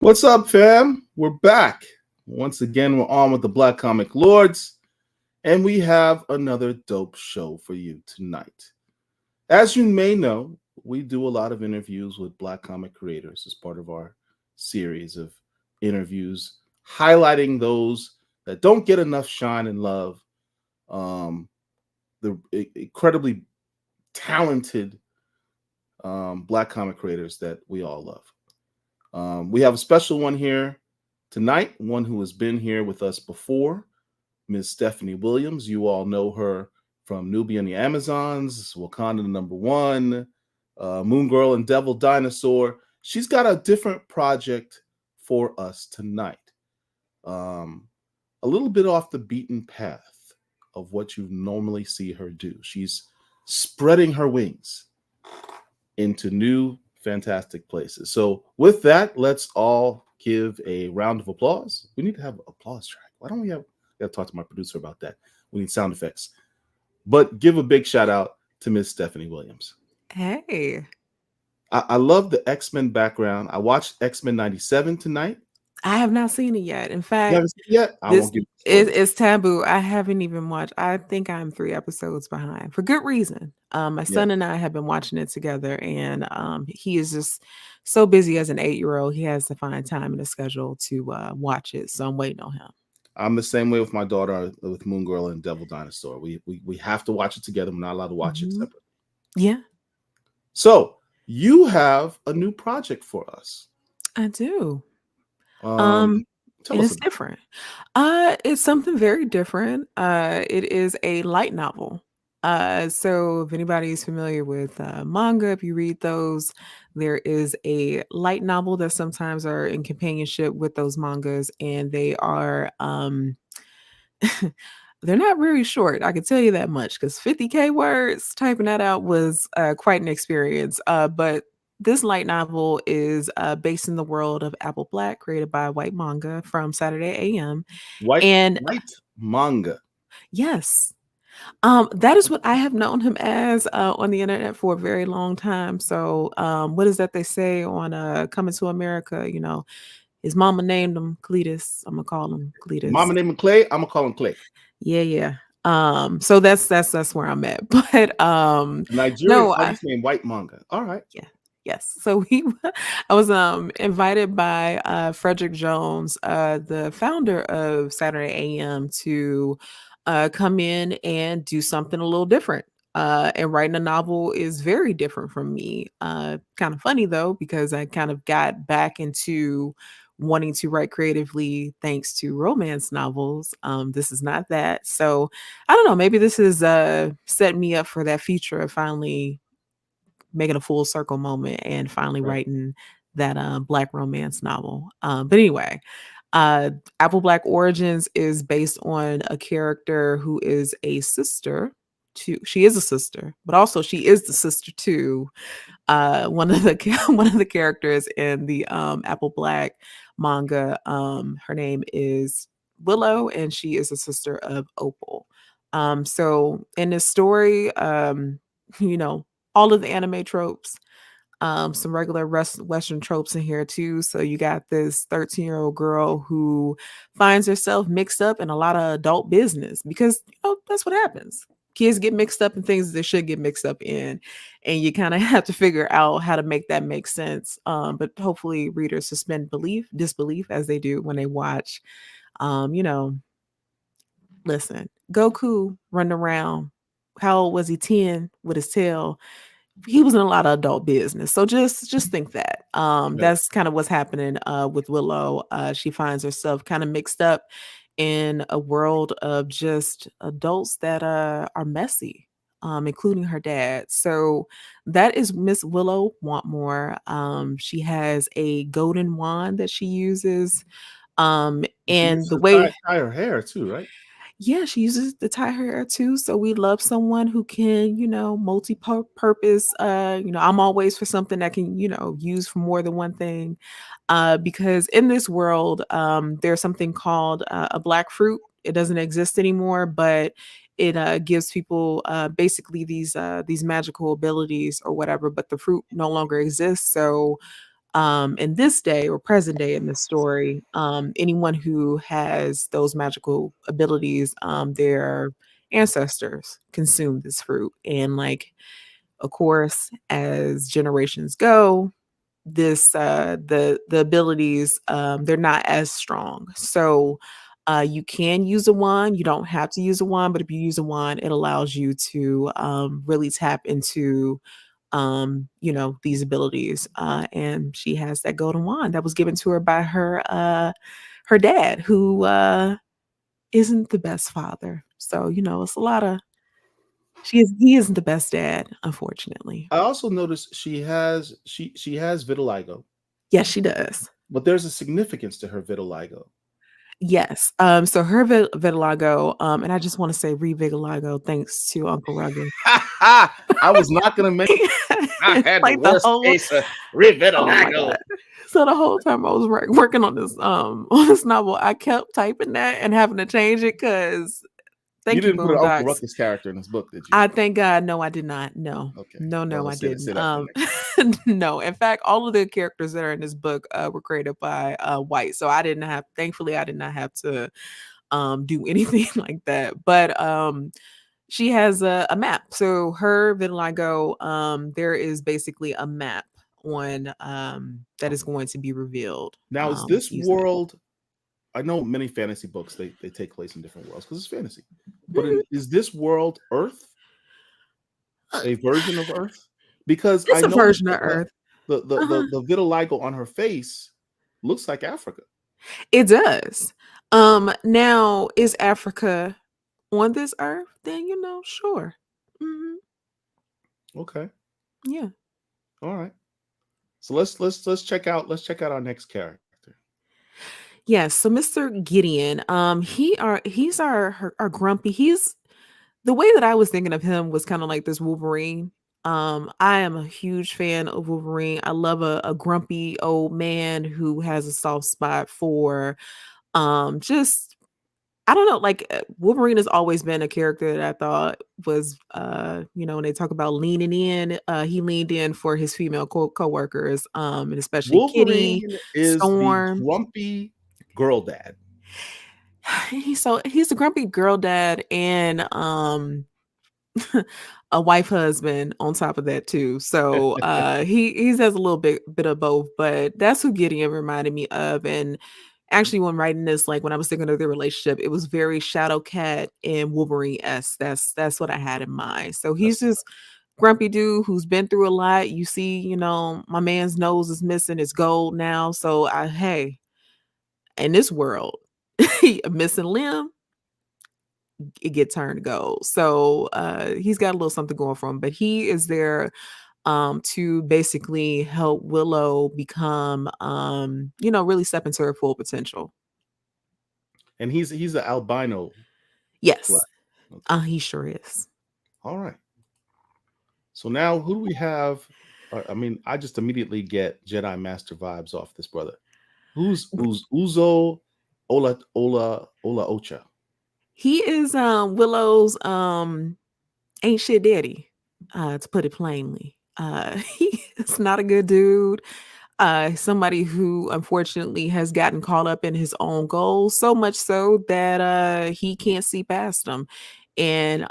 What's up, fam? We're back. Once again, we're on with the Black Comic Lords, and we have another dope show for you tonight. As you may know, we do a lot of interviews with Black comic creators as part of our series of interviews highlighting those that don't get enough shine and love, um, the incredibly talented Black comic creators that we all love. We have a special one here tonight, one who has been here with us before, Ms. Stephanie Williams. You all know her from Nubia and the Amazons, Wakanda number one, Moon Girl and Devil Dinosaur. She's got a different project for us tonight. A little bit off the beaten path of what you normally see her do. She's spreading her wings into new fantastic places. So with that, let's all give a round of applause. We need to have an applause track. Why don't we have? I got to talk to my producer about that. We need sound effects. But give a big shout out to Miss Stephanie Williams. Hey, I love the X-Men background. I watched X-Men 97 tonight. I have not seen it yet. In You haven't fact, seen it yet? I this won't give you spoilers. it's taboo. I haven't even watched. I think I'm 3 episodes behind for good reason. My Yeah. son and I have been watching it together, and he is just so busy as an 8-year-old. He has to find time in the schedule to watch it. So I'm waiting on him. I'm the same way with my daughter with Moon Girl and Devil Dinosaur. We have to watch it together. We're not allowed to watch it Mhm. separately. Yeah, So you have a new project for us. I do. Um, Tell And us it's about different. It's something very different. It is a light novel. So if anybody is familiar with manga, if you read those, there is a light novel that sometimes are in companionship with those mangas, and they are they're not very short. I can tell you that much because 50K words typing that out was quite an experience. But this light novel is based in the world of Apple Black, created by White Manga from Saturday AM. And white manga. yes, that is what I have known him as on the internet for a very long time. So, what is that they say on Coming to America? You know, his mama named him Cletus. I'm gonna call him Cletus. Mama named him Clay. I'm gonna call him Clay. Yeah, yeah. So that's where I'm at. But A Nigerian no, artist named White Manga. All right. yeah. Yes. So I was invited by Frederick Jones, the founder of Saturday AM, to come in and do something a little different. And writing a novel is very different from me. Kind of funny though, because I kind of got back into wanting to write creatively thanks to romance novels. This is not that. So I don't know, maybe this is setting me up for that future of finally making a full circle moment and finally Right. writing that black romance novel. But anyway, Apple Black Origins is based on a character who is a sister to she is a sister, but also she is the sister to one of the one of the characters in the Apple Black manga. Her name is Willow, and she is a sister of Opal. So in this story, you know, all of the anime tropes, some regular Western tropes in here too. So you got this 13-year-old girl who finds herself mixed up in a lot of adult business because you know that's what happens. Kids get mixed up in things they should get mixed up in, and you kind of have to figure out how to make that make sense. But hopefully, readers suspend disbelief as they do when they watch. You know, listen, Goku running around. How old was he? 10 with his tail. He was in a lot of adult business. So just think that. Right. That's kind of what's happening with Willow. She finds herself kind of mixed up in a world of just adults that are messy, including her dad. So that is Miss Willow Wantmore. She has a golden wand that she uses. She And used the to tie, way tie her hair too, right? yeah, she uses the tie her hair too. So we love someone who can, you know, multi-purpose. You know, I'm always for something that can, you know, use for more than one thing. Because in this world, there's something called a black fruit. It doesn't exist anymore, but it gives people basically these magical abilities or whatever. But the fruit no longer exists, so In this day or present day in this story, anyone who has those magical abilities, their ancestors consume this fruit. And like, of course, as generations go, the abilities, they're not as strong. So you can use a wand. You don't have to use a wand, but if you use a wand, it allows you to really tap into these abilities. And she has that golden wand that was given to her by her dad, who isn't the best father. So, it's a lot of he isn't the best dad, unfortunately. I also noticed she has vitiligo, Yes, she does. but there's a significance to her vitiligo. Yes. So her vitiligo, and I just want to say revitiligo, thanks to Uncle Rugged. I was not gonna make. I It's had the like the worst whole case of oh my vitiligo. god. So the whole time I was working on this on this novel, I kept typing that and having to change it because You thank you, didn't put an Uncle Boondocks. Ruckus character in this book, did you? I thank God. No, I did not. No. Okay. No, Well, no, I let's say didn't. that for next time. No. In fact, all of the characters that are in this book were created by white. So I didn't have thankfully I did not have to do anything like that. But she has a map. So her vitiligo, there is basically a map on that is going to be revealed Now, is this using it. world? I know many fantasy books they take place in different worlds because it's fantasy. But Mhm. is this world Earth a version of Earth? Because I It's a noticed version of that Earth. the Uh-huh. the vitiligo on her face looks like Africa. It does. Now is Africa on this earth? Then sure. Hmm. Okay, Yeah. all right. So let's check out our next character. Yes. So Mr. Gideon, he's our grumpy. He's the way that I was thinking of him was kind of like this Wolverine. I am a huge fan of Wolverine. I love a grumpy old man who has a soft spot for just I don't know, like Wolverine has always been a character that I thought was when they talk about leaning in, he leaned in for his female co-workers, and especially Kitty, Wolverine is the Storm. grumpy girl dad. He's a grumpy girl dad and a wife husband on top of that too. So he has a little bit of both, but that's who Gideon reminded me of. And actually when writing this, like when I was thinking of their relationship, it was very Shadow Cat and Wolverine s. That's what I had in mind. So he's That's just grumpy dude who's been through a lot. You see, my man's nose is missing, it's gold now. So hey, in this world, a missing limb, it get turned gold. So he's got a little something going for him, but he is there to basically help Willow become really step into her full potential. and he's an albino black. Yes. Okay, He sure is. all right. So now who do we have? I mean, I just immediately get Jedi Master vibes off this brother. Who's Uzo Ola Ocha? He is Willow's ain't shit daddy, to put it plainly. He is not a good dude. Somebody who unfortunately has gotten caught up in his own goals, so much so that he can't see past them. And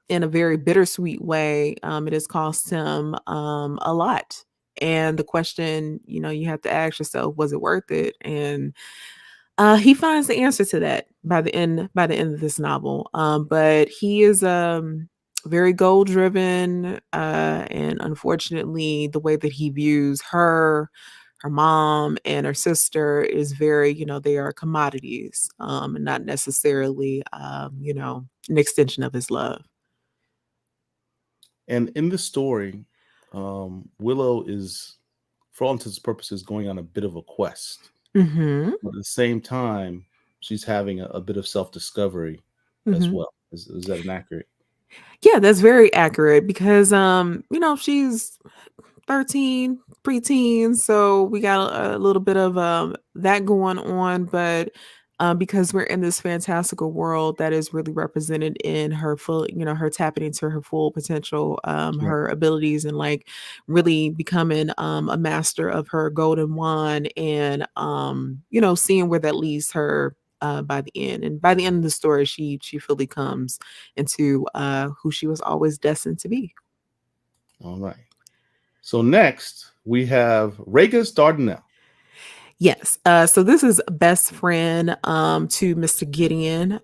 in a very bittersweet way, it has cost him a lot. And the question, you have to ask yourself, was it worth it? And he finds the answer to that by the end of this novel. But he is very goal driven, and unfortunately, the way that he views her mom, and her sister is very, they are commodities, and not necessarily, an extension of his love. And in the story, Willow is, for all intents and purposes, going on a bit of a quest. Hmm. But at the same time, she's having a bit of self discovery as Hmm. well. Is that inaccurate? Yeah, that's very accurate because she's 13, preteen, so we got a little bit of that going on, but because we're in this fantastical world that is really represented in her full, her tapping into her full potential, Right. her abilities, and like really becoming a master of her golden wand, and seeing where that leads her by the end. And by the end of the story, she fully comes into who she was always destined to be. All right. So next we have Regis Dardanelle. Yes. So this is best friend to Mr. Gideon.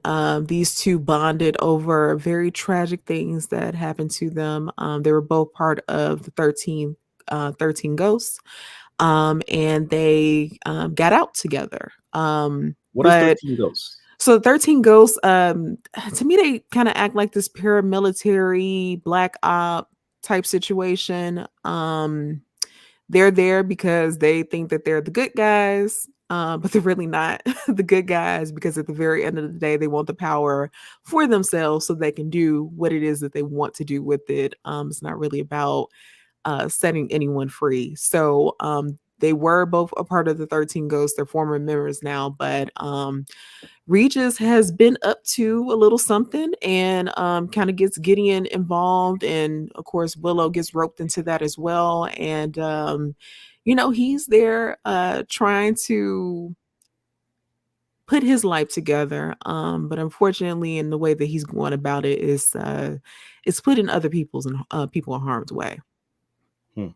These two bonded over very tragic things that happened to them. They were both part of the 13 ghosts, and they got out together. What is But 13 Ghosts? so 13 ghosts, to me, they kind of act like this paramilitary black op type situation. They're there because they think that they're the good guys, but they're really not the good guys, because at the very end of the day, they want the power for themselves so they can do what it is that they want to do with it. It's not really about setting anyone free. So they were both a part of the 13 Ghosts. They're former members now, but Regis has been up to a little something, and kind of gets Gideon involved. And of course, Willow gets roped into that as well. And, he's there trying to put his life together. But unfortunately, in the way that he's going about it is it's putting other people in harm's way. Hmm.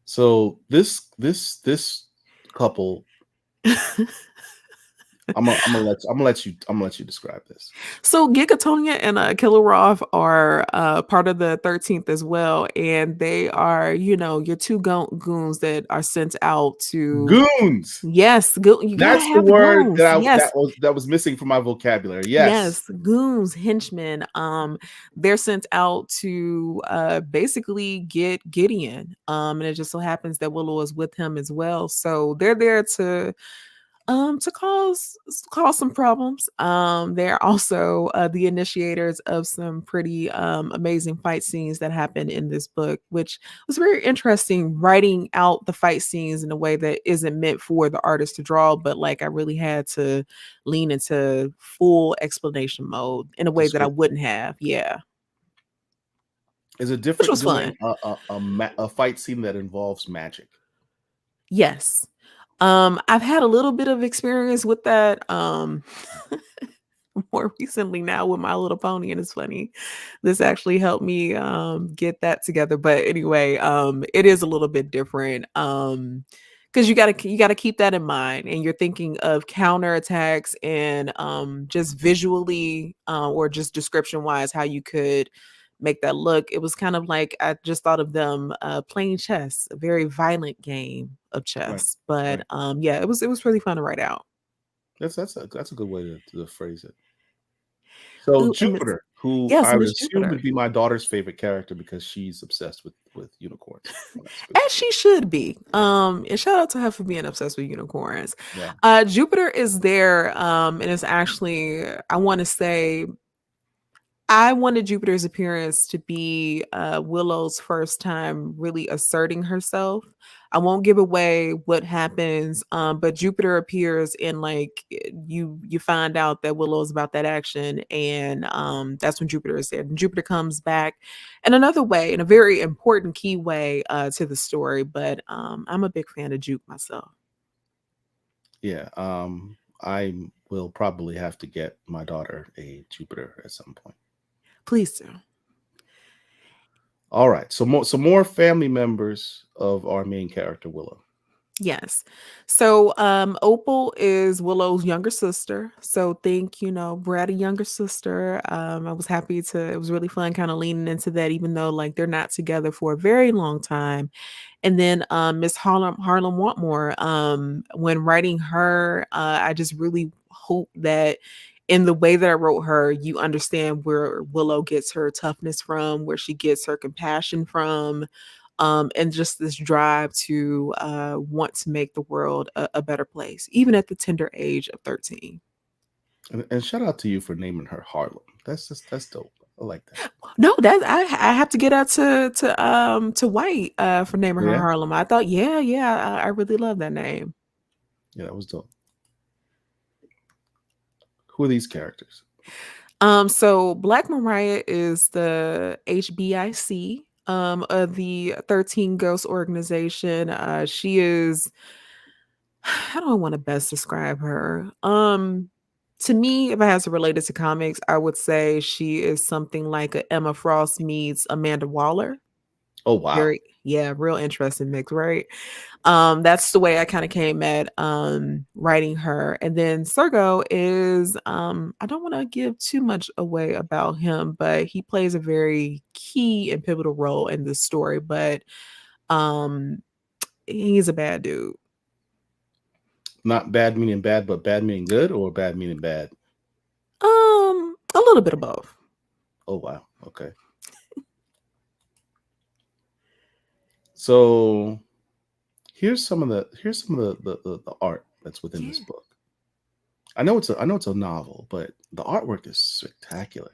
So this couple, I'm gonna let you describe this. So Gigatonia and Kilowroth are part of the 13th as well, and they are, your two goons that are sent out to. Goons. Yes, you gotta That's the have the word goons. Yes, that was missing from my vocabulary. Yes. yes, goons, henchmen. They're sent out to basically get Gideon. And it just so happens that Willow is with him as well. So they're there to cause some problems. They're also the initiators of some pretty amazing fight scenes that happen in this book, which was very interesting, writing out the fight scenes in a way that isn't meant for the artist to draw, but like I really had to lean into full explanation mode in a way that I Description. wouldn't have. Yeah. Is it Which different was doing fun. a fight scene that involves magic? Yes. I've had a little bit of experience with that. More recently now with My Little Pony, and it's funny. This actually helped me get that together. But anyway, it is a little bit different. Because you gotta keep that in mind, and you're thinking of counterattacks and just visually or just description wise how you could make that look. It was kind of like I just thought of them playing chess, a very violent game of Right. chess. But Right. yeah, it was really fun to write out. That's a good way to phrase it. So Ooh, and Miss Jupiter, who Yes, I would Miss assume Jupiter. would be my daughter's favorite character because she's obsessed with unicorns. Well, that's As she should be. And shout out to her for being obsessed with unicorns. yeah. Jupiter is there, and it's actually, I wanted Jupiter's appearance to be Willow's first time really asserting herself. I won't give away what happens, but Jupiter appears in like you find out that Willow is about that action, and that's when Jupiter is there. And Jupiter comes back in another way, in a very important key way to the story. But I'm a big fan of Jupe myself. Yeah. I will probably have to get my daughter a Jupiter at some point. Please do. All right. So more family members of our main character, Willow. Yes. So Opal is Willow's younger sister. So think, bratty younger sister. I was happy it was really fun kind of leaning into that, even though like they're not together for a very long time. And then Miss Harlem Wantmore, when writing her, I just really hope that in the way that I wrote her, you understand where Willow gets her toughness from, where she gets her compassion from, and just this drive to want to make the world a better place, even at the tender age of 13. And shout out to you for naming her Harlem. That's dope. I like that. No, I have to get out to White for naming her Yeah. Harlem. I thought, yeah, I really love that name. Yeah, that was dope. Who are these characters? So Black Mariah is the HBIC of the 13 Ghost organization. She is, how do I want to best describe her? To me, if I had to relate it to comics, I would say she is something like a Emma Frost meets Amanda Waller. Oh wow. Very, yeah, real interesting mix, right? That's the way I kind of came at writing her. And then Sergo is I don't want to give too much away about him, but he plays a very key and pivotal role in this story. But um he's a bad dude. Not bad meaning bad, but bad meaning good, or bad meaning bad? A little bit of both. Oh wow. Okay. So here's some of the art that's within this Yeah. book. I know it's a novel, but the artwork is spectacular.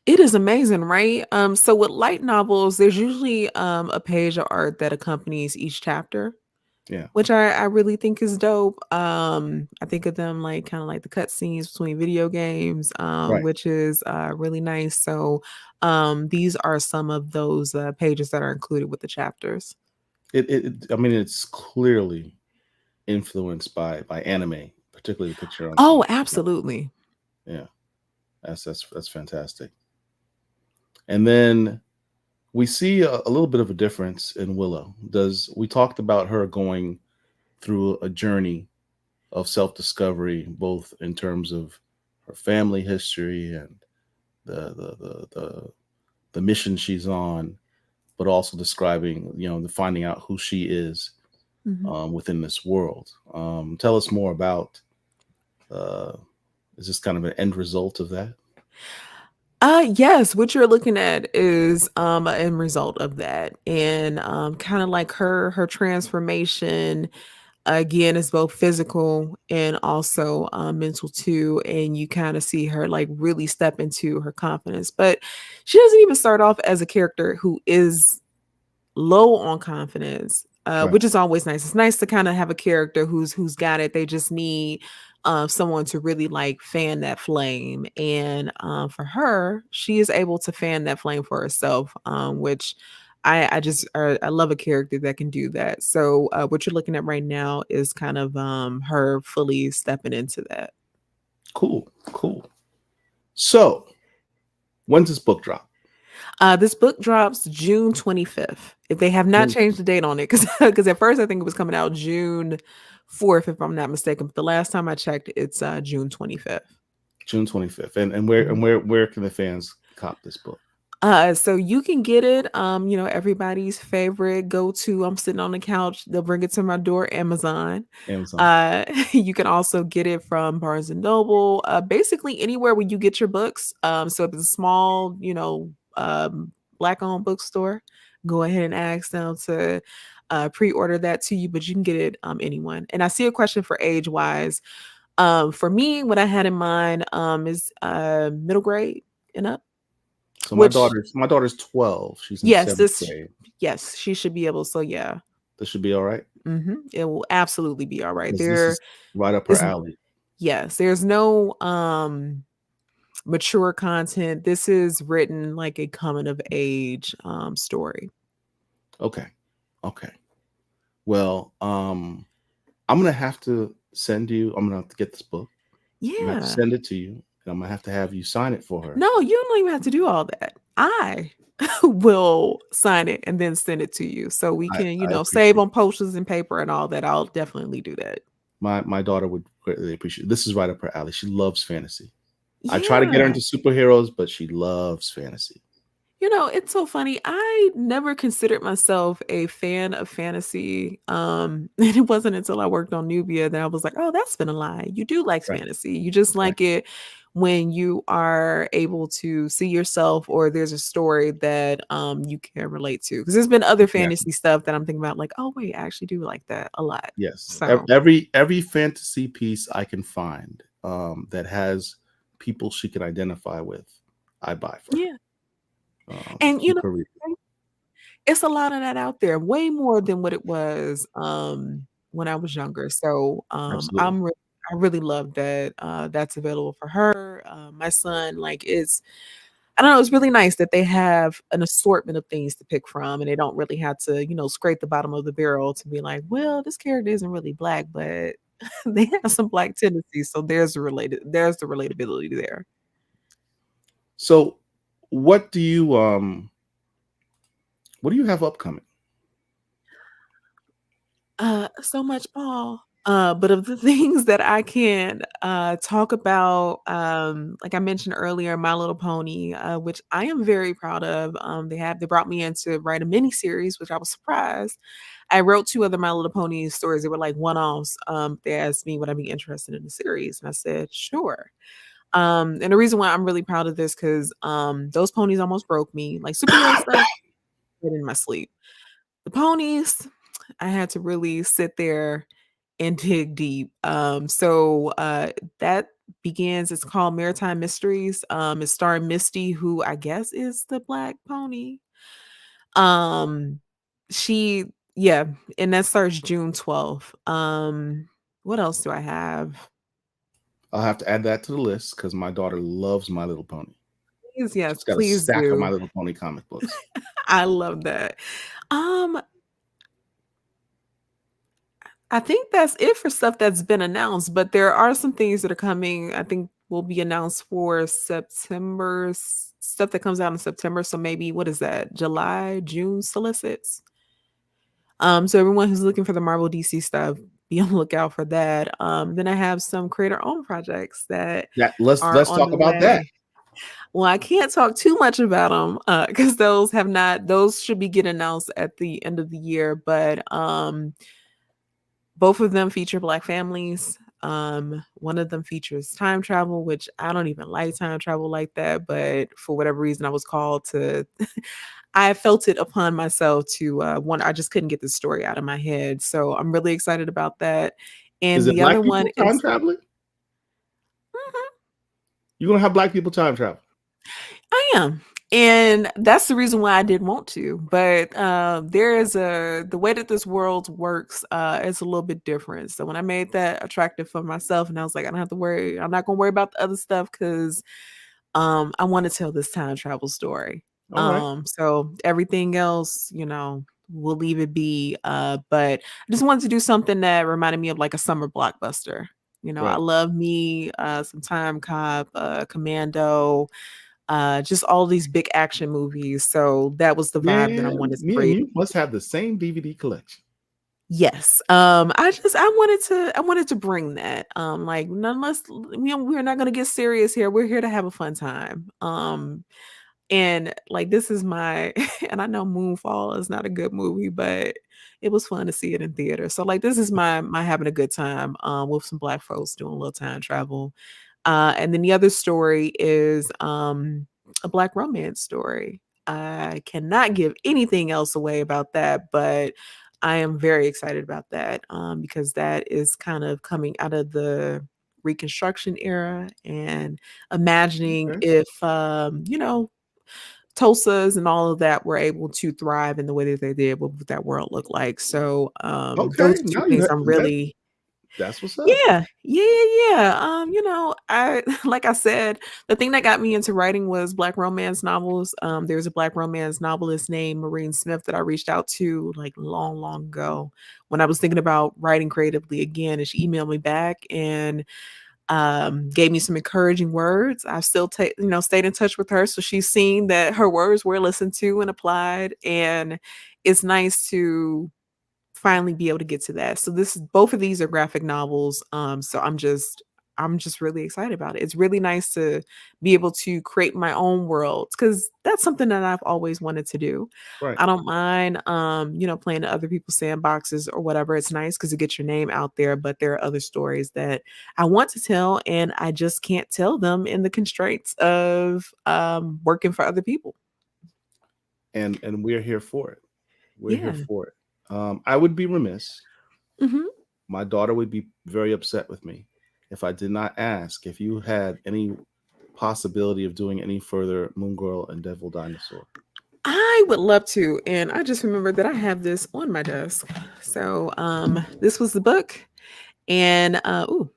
It is amazing, right? So with light novels, there's usually a page of art that accompanies each chapter, Yeah. which I really think is dope. I think of them like kind of like the cutscenes between video games, Right. which is really nice. So these are some of those pages that are included with the chapters. I mean, it's clearly influenced by anime, particularly the picture on Oh, the absolutely. yeah. That's fantastic. And then we see a little bit of a difference in Willow. Does We talked about her going through a journey of self-discovery, both in terms of her family history and the mission she's on, but also describing, the finding out who she is Mhm. within this world. Tell us more about. Uh, is this kind of an end result of that? Yes, what you're looking at is an end result of that. And kind of like her transformation again is both physical and also mental too. And you kind of see her like really step into her confidence. But she doesn't even start off as a character who is low on confidence, Right. which is always nice. It's nice to kind of have a character who's got it. They just need someone to really like fan that flame. And for her, she is able to fan that flame for herself, which I love a character that can do that. So what you're looking at right now is kind of her fully stepping into that. Cool. Cool. So, when's this book drop? This book drops June 25th. If they have not June changed the date on it, because at first I think it was coming out June 4th, if I'm not mistaken. But the last time I checked, it's June 25th. June 25th. And where can the fans cop this book? So you can get it, everybody's favorite go to. I'm sitting on the couch, they'll bring it to my door, Amazon. Amazon. You can also get it from Barnes and Noble, basically anywhere where you get your books. So if it's a small, black owned bookstore, go ahead and ask them to pre-order that to you, but you can get it anyone. And I see a question for age wise. For me, what I had in mind is middle grade and up. So Which my daughter's 12. She's in yes, seventh this grade. yes, she should be able. So yeah, This should be all right it will absolutely be all right. because this There is right up her is alley. yes, there's no mature content. This is written like a coming of age story. Okay. Okay. Well, I'm gonna have to send you. I'm gonna have to get this book. I'm gonna have to Yeah. send it to you, and I'm gonna have to have you sign it for her. No, you don't even have to do all that. I will sign it and then send it to you so we can, I save appreciate on posters and paper and all that. I'll definitely do that. my daughter would greatly appreciate it. This is right up her alley. She loves fantasy. I try to get her Yeah. into superheroes, but she loves fantasy. It's so funny. I never considered myself a fan of fantasy. And it wasn't until I worked on Nubia that I was like, oh, that's been a lie. You do like Right. fantasy. You just Right. like it when you are able to see yourself or there's a story that you can relate to. Because there's been other Exactly. fantasy stuff that I'm thinking about, like, oh wait, I actually do like that a lot. Yes. So Every fantasy piece I can find that has people she can identify with, I buy for her yeah. to And keep her reading. it's a lot of that out there, way more than what it was when I was younger. So Absolutely. I really love that that's available for her. My son, like, it's I don't know, it's really nice that they have an assortment of things to pick from, and they don't really have to, scrape the bottom of the barrel to be like, well, this character isn't really black, but they have some black tendencies, so there's the relatability there. So, what do you what do you have upcoming? So much, Paul. But of the things that I can talk about, like I mentioned earlier, My Little Pony, which I am very proud of. They brought me in to write a mini series, which I was surprised. I wrote two other My Little Pony stories. They were like one-offs. They asked me would I be interested in the series, and I said sure. And the reason why I'm really proud of this because those ponies almost broke me. Like superhero stuff, I did in my sleep. The ponies, I had to really sit there and dig deep. That begins, it's called Maritime Mysteries. It's starring Misty, who I guess is the black pony. Um, she, yeah, and that starts June 12th. What else do I have? I'll have to add that to the list because my daughter loves My Little Pony. Please, yes, She's got a please stack of My do. Little Pony comic books. I love that. Um, I think that's it for stuff that's been announced, but there are some things that are coming. I think will be announced for September stuff that comes out in September. So maybe what is that? July, June solicits. So everyone who's looking for the Marvel DC stuff, be on the lookout for that. Then I have some creator owned projects that Yeah, let's are on talk the about that. way. Well, I can't talk too much about them because those should be getting announced at the end of the year. But both of them feature Black families. One of them features time travel, which I don't even like time travel like that, but for whatever reason, I was called to. I felt it upon myself to one. I just couldn't get the story out of my head, so I'm really excited about that. Is And it the other black one people time is. traveling? Mhm. You're gonna have black people time travel. I am. And that's the reason why I did want to. But there is the way that this world works is a little bit different. So when I made that attractive for myself, and I was like, I don't have to worry, I'm not gonna worry about the other stuff because I want to tell this time travel story. All right, So everything else, we'll leave it be. But I just wanted to do something that reminded me of like a summer blockbuster. I right. love me some Time Cop, Commando, just all these big action movies. So that was the vibe that I Man, wanted to me and create. you must have the same DVD collection. Yes. I wanted to bring that. Like nonetheless, we're not gonna get serious here. We're here to have a fun time. And like this is my and I know Moonfall is not a good movie, but it was fun to see it in theater. So like this is my having a good time with some black folks doing a little time travel. And then the other story is a black romance story. I cannot give anything else away about that, but I am very excited about that because that is kind of coming out of the Reconstruction era and imagining Okay. if Tulsas and all of that were able to thrive in the way that they did, what would that world look like? So Okay. those two Now things I'm really. that's what's up. Yeah, yeah, yeah, yeah. I like I said, the thing that got me into writing was black romance novels. There's a black romance novelist named Maureen Smith that I reached out to like long, long ago when I was thinking about writing creatively again, and she emailed me back and gave me some encouraging words. I've still stayed in touch with her, so she's seen that her words were listened to and applied, and it's nice to finally be able to get to that. So both of these are graphic novels. So I'm just really excited about it. It's really nice to be able to create my own world because that's something that I've always wanted to do. Right. I don't mind playing in other people's sandboxes or whatever. It's nice because it gets your name out there, but there are other stories that I want to tell and I just can't tell them in the constraints of working for other people. And we're here for it. We're here Yeah. for it. I would be remiss. Hmm. My daughter would be very upset with me if I did not ask if you had any possibility of doing any further Moon Girl and Devil Dinosaur. I would love to. And I just remembered that I have this on my desk. So this was the book. And ooh.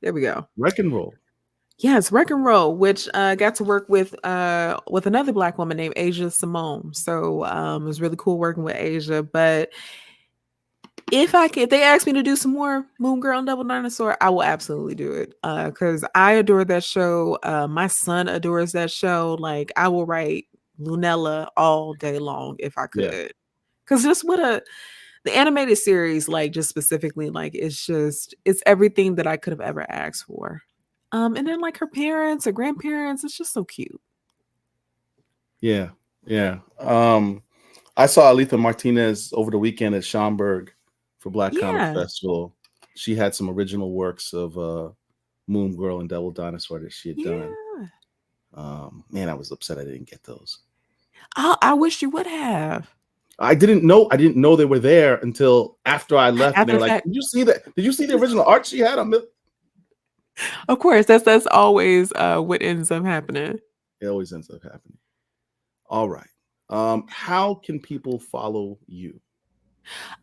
There we go. Wreck and Roll. Yes, Wreck and Roll, which got to work with another Black woman named Asia Simone. So it was really cool working with Asia. But if they ask me to do some more Moon Girl and Double Dinosaur, I will absolutely do it. Because I adore that show. My son adores that show. Like, I will write Lunella all day long if I Yeah. could. Because just the animated series, like, just specifically, like, it's everything that I could have ever asked for. And then, like, her parents or grandparents, it's just so cute. Yeah. Yeah. I saw Aletha Martinez over the weekend at Schaumburg for Black Comic Festival. She had some original works of Moon Girl and Devil Dinosaur that she had done. Man, I was upset I didn't get those. I wish you would have. I didn't know they were there until after I left. And they were like, "Did you see that? Did you see the original art she had on the?" Of course, that's always what ends up happening. It always ends up happening. All right. How can people follow you?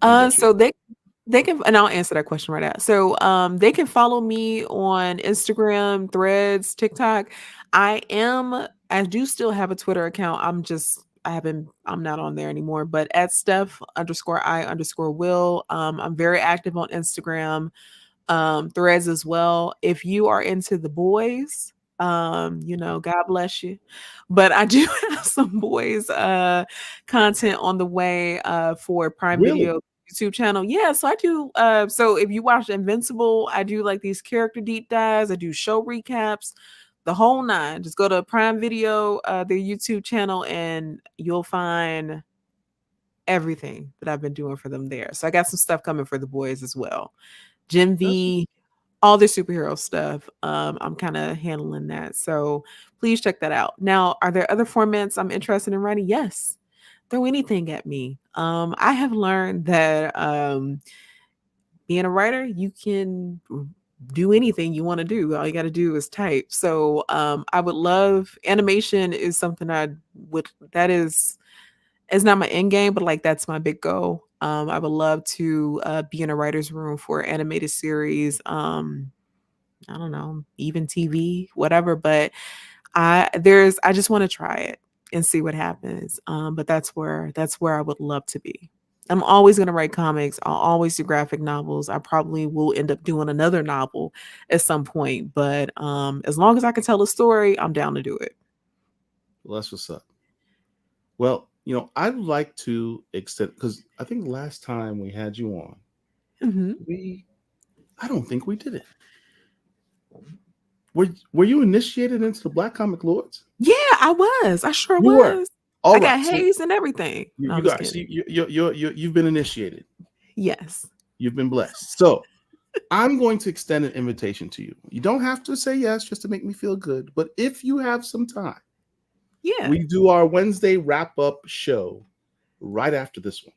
So they can, and I'll answer that question right now. So they can follow me on Instagram, Threads, TikTok. I do still have a Twitter account. I'm not on there anymore, but at Steph_I_Will. I'm very active on Instagram, Threads as well. If you are into the boys, God bless you. But I do have some boys content on the way for Prime Video YouTube channel. Yeah, so I do so if you watch Invincible, I do like these character deep dives, I do show recaps, the whole nine. Just go to Prime Video, their YouTube channel, and you'll find everything that I've been doing for them there. So I got some stuff coming for the boys as well. Gen V, all the superhero stuff. I'm kind of handling that. So please check that out. Now, are there other formats I'm interested in writing? Yes. Throw anything at me. I have learned that being a writer, you can do anything you want to do. All you got to do is type. So I would love, animation is something it's not my end game, but like that's my big goal. I would love to be in a writer's room for animated series. I don't know, even TV, whatever. But I just want to try it and see what happens. But that's where I would love to be. I'm always going to write comics. I'll always do graphic novels. I probably will end up doing another novel at some point. But as long as I can tell a story, I'm down to do it. Well, that's what's up. Well, I'd like to extend, because I think last time we had you on, I don't think we did it. Were you initiated into the Black Comic Lords? Yeah, I was. I sure was. I got haze and everything. You've been initiated. Yes. You've been blessed. So I'm going to extend an invitation to you. You don't have to say yes just to make me feel good, but if you have some time, we do our Wednesday wrap-up show right after this one.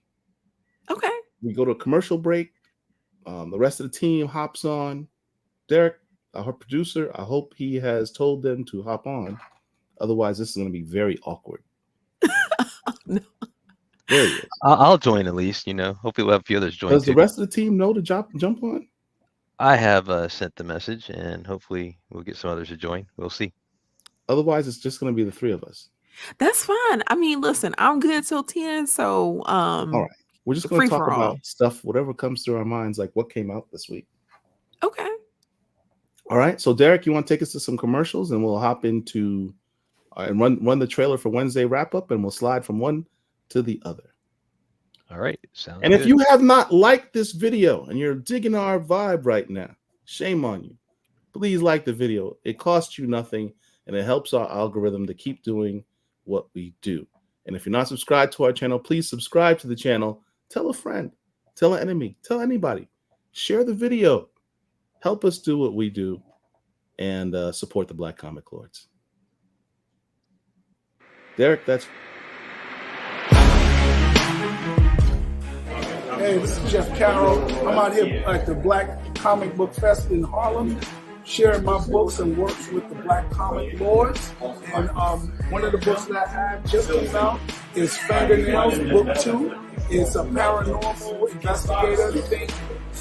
Okay. We go to a commercial break. The rest of the team hops on. Derek, our producer, I hope he has told them to hop on. Otherwise, this is going to be very awkward. No. There he is. I'll join at least. Hopefully we'll have a few others join. Does the rest of the team know to jump on? I have sent the message, and hopefully we'll get some others to join. We'll see. Otherwise, it's just going to be the three of us. That's fine. I mean, listen, I'm good till 10. So, all right. We're just going to talk about stuff, whatever comes through our minds, like what came out this week. Okay. All right. So, Derek, you want to take us to some commercials, and we'll hop into and run the trailer for Wednesday wrap up, and we'll slide from one to the other. All right. Sounds and good. If you have not liked this video and you're digging our vibe right now, shame on you. Please like the video. It costs you nothing, and it helps our algorithm to keep doing what we do. And if you're not subscribed to our channel, please subscribe to the channel. Tell a friend, tell an enemy, tell anybody. Share the video. Help us do what we do and support the Black Comic Lords. Derek, that's... Hey, this is Jeff Carroll. I'm out here at the Black Comic Book Fest in Harlem, sharing my books and works with the Black Comic Lords. And one of the books that I have just came out is Fingernails, Book 2. It's a paranormal investigator think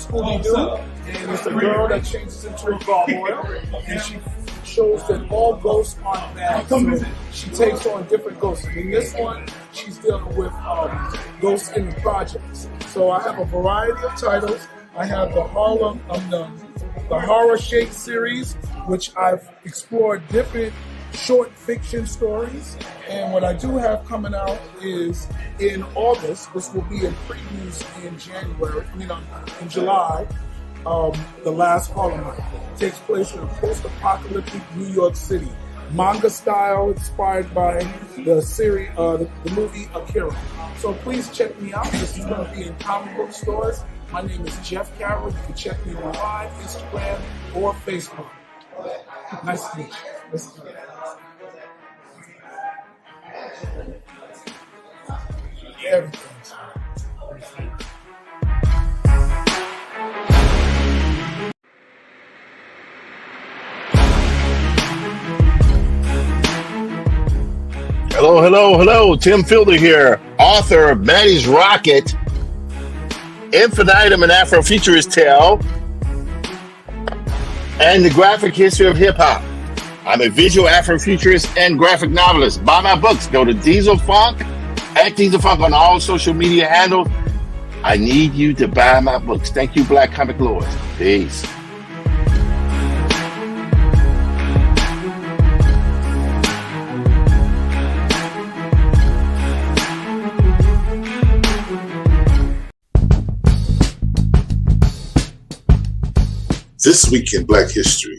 Scooby-Doo, and it's a girl that changes into a gargoyle, and she shows that all ghosts aren't bad, so she takes on different ghosts. In this one, she's dealing with ghosts in the projects. So I have a variety of titles. I have the Horror Shake series, which I've explored different short fiction stories. And what I do have coming out is in August, this will be in previews in in July, The Last Harlem Night. It takes place in a post-apocalyptic New York City. Manga style, inspired by the series, the movie Akira. So please check me out. This is going to be in comic book stores. My name is Jeff Carroll. You can check me online, Instagram, or Facebook. Nice to meet you. Everything's Hello. Tim Fielder here, author of Maddie's Rocket, Infinitum and Afrofuturist Tale, and the Graphic History of Hip Hop. I'm a visual Afrofuturist and graphic novelist. Buy my books. Go to Diesel Funk, at Diesel Funk on all social media handles. I need you to buy my books. Thank you, Black Comic Lords. Peace. This week in Black History,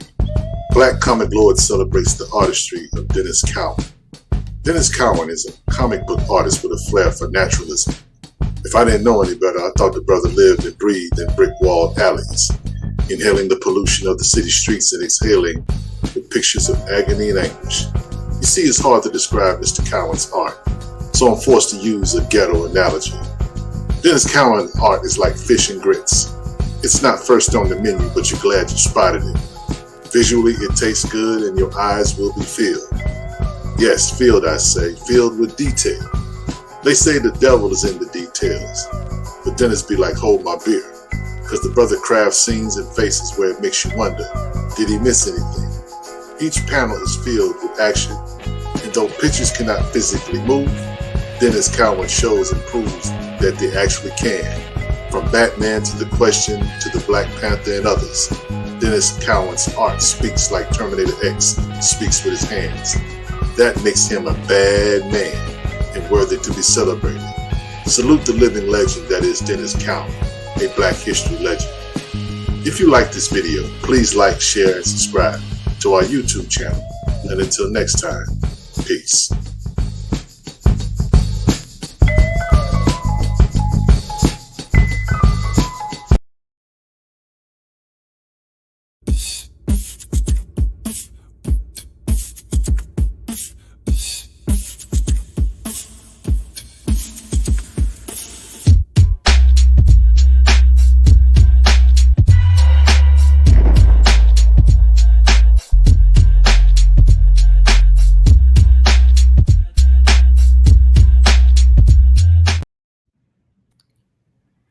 Black Comic Lord celebrates the artistry of Dennis Cowan. Dennis Cowan is a comic book artist with a flair for naturalism. If I didn't know any better, I thought the brother lived and breathed in brick-walled alleys, inhaling the pollution of the city streets and exhaling the pictures of agony and anguish. You see, it's hard to describe Mr. Cowan's art, so I'm forced to use a ghetto analogy. Dennis Cowan's art is like fish and grits. It's not first on the menu, but you're glad you spotted it. Visually, it tastes good and your eyes will be filled. Yes, filled, I say, filled with detail. They say the devil is in the details, but Dennis be like, hold my beer, because the brother crafts scenes and faces where it makes you wonder, did he miss anything? Each panel is filled with action, and though pictures cannot physically move, Dennis Cowan shows and proves that they actually can. From Batman to The Question to the Black Panther and others, Dennis Cowan's art speaks like Terminator X speaks with his hands. That makes him a bad man and worthy to be celebrated. Salute the living legend that is Dennis Cowan, a Black history legend. If you like this video, please like, share, and subscribe to our YouTube channel. And until next time, peace.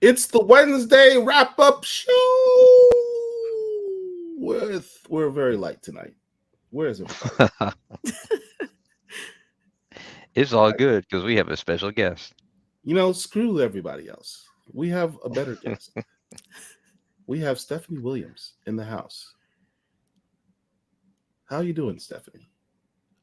It's the Wednesday wrap-up show. We're very light tonight. Where is it? It's all good because we have a special guest. You know, screw everybody else. We have a better guest. We have Stephanie Williams in the house. How are you doing, Stephanie?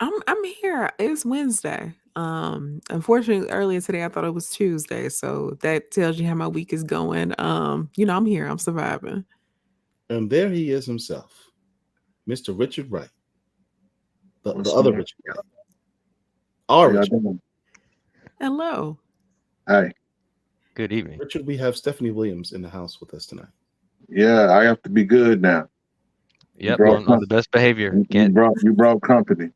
I'm here. It's Wednesday. Unfortunately, earlier today I thought it was Tuesday, so that tells you how my week is going. I'm here. I'm surviving. And there he is himself, Mr. Richard Wright, the other Richard Wright. Our Richard. Hello. Hi. Good evening. Richard, we have Stephanie Williams in the house with us tonight. Yeah, I have to be good now. Yep, on the best behavior. You brought company.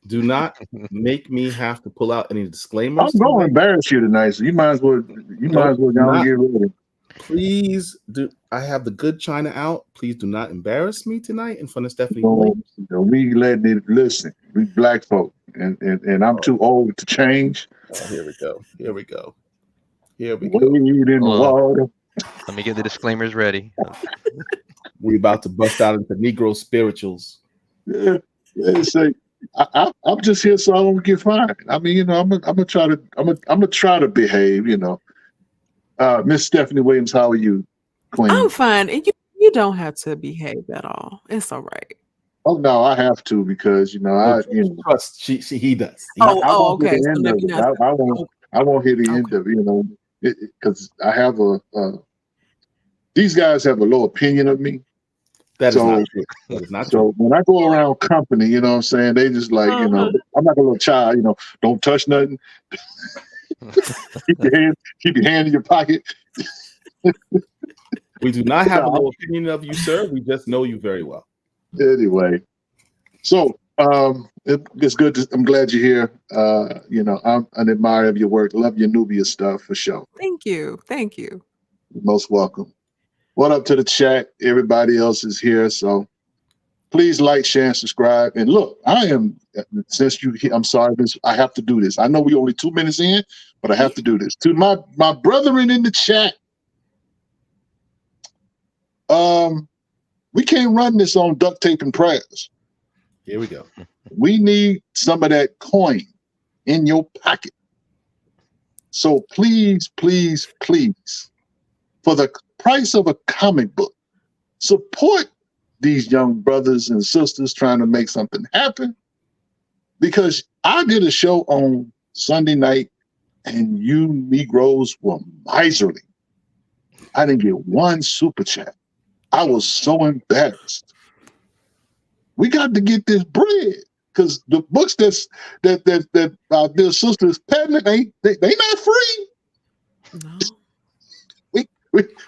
Do not make me have to pull out any disclaimers. I'm going to embarrass you tonight, so you might as well go and get ready. Please do. I have the good china out. Please do not embarrass me tonight in front of Stephanie. We letting it listen. We black folk, and I'm too old to change. Oh, here we go. Wade in the water. Let me get the disclaimers ready. We're about to bust out into Negro spirituals. Yeah, say I'm just here so I don't get fined. I mean, you know, I'm gonna try to behave. You know, Miss Stephanie Williams, how are you, Queen? I'm fine, and you don't have to behave at all. It's all right. Oh no, I have to because you know Trust he does. I Oh, won't hear okay. the So end maybe of it. not. I won't hear the end Okay. of it. You know, because I have these guys have a low opinion of me. That is So- not true. That is not true. So when I go around company, you know what I'm saying, they just like, you know, I'm like a little child, you know, don't touch nothing. keep your hand in your pocket. We do not have a low opinion of you, sir. We just know you very well. Anyway, so it's good. I'm glad you're here. You know, I'm an admirer of your work. Love your Nubia stuff for sure. Thank you. Thank you. You're most welcome. What up to the chat? Everybody else is here, so please like, share, and subscribe. And look, I'm sorry, I have to do this. I know we only 2 minutes in, but I have to do this. To my brethren in the chat, we can't run this on duct tape and prayers. Here we go. We need some of that coin in your pocket. So please, please, please, for the price of a comic book, support these young brothers and sisters trying to make something happen. Because I did a show on Sunday night and you Negroes were miserly. I didn't get one super chat. I was so embarrassed. We got to get this bread because the books that our dear sisters patent, they not free. No.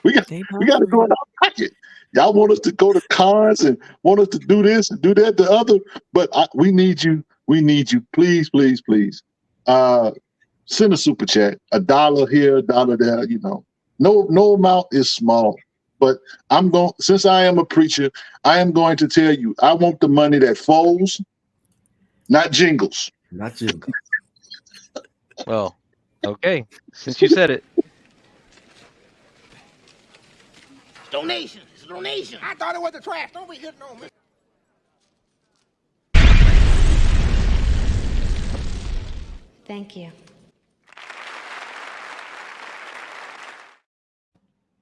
We got to go in our pocket. Y'all want us to go to cons and want us to do this and do that, the other, but we need you. We need you. Please, please, please. Send a super chat. $1 here, $1 there. You know, no amount is small. But since I am a preacher, I am going to tell you, I want the money that folds, not jingles. Not jingles. Well, okay. Since you said it. Donation. It's a donation. I thought it was the trash. Don't be hitting on me. Thank you.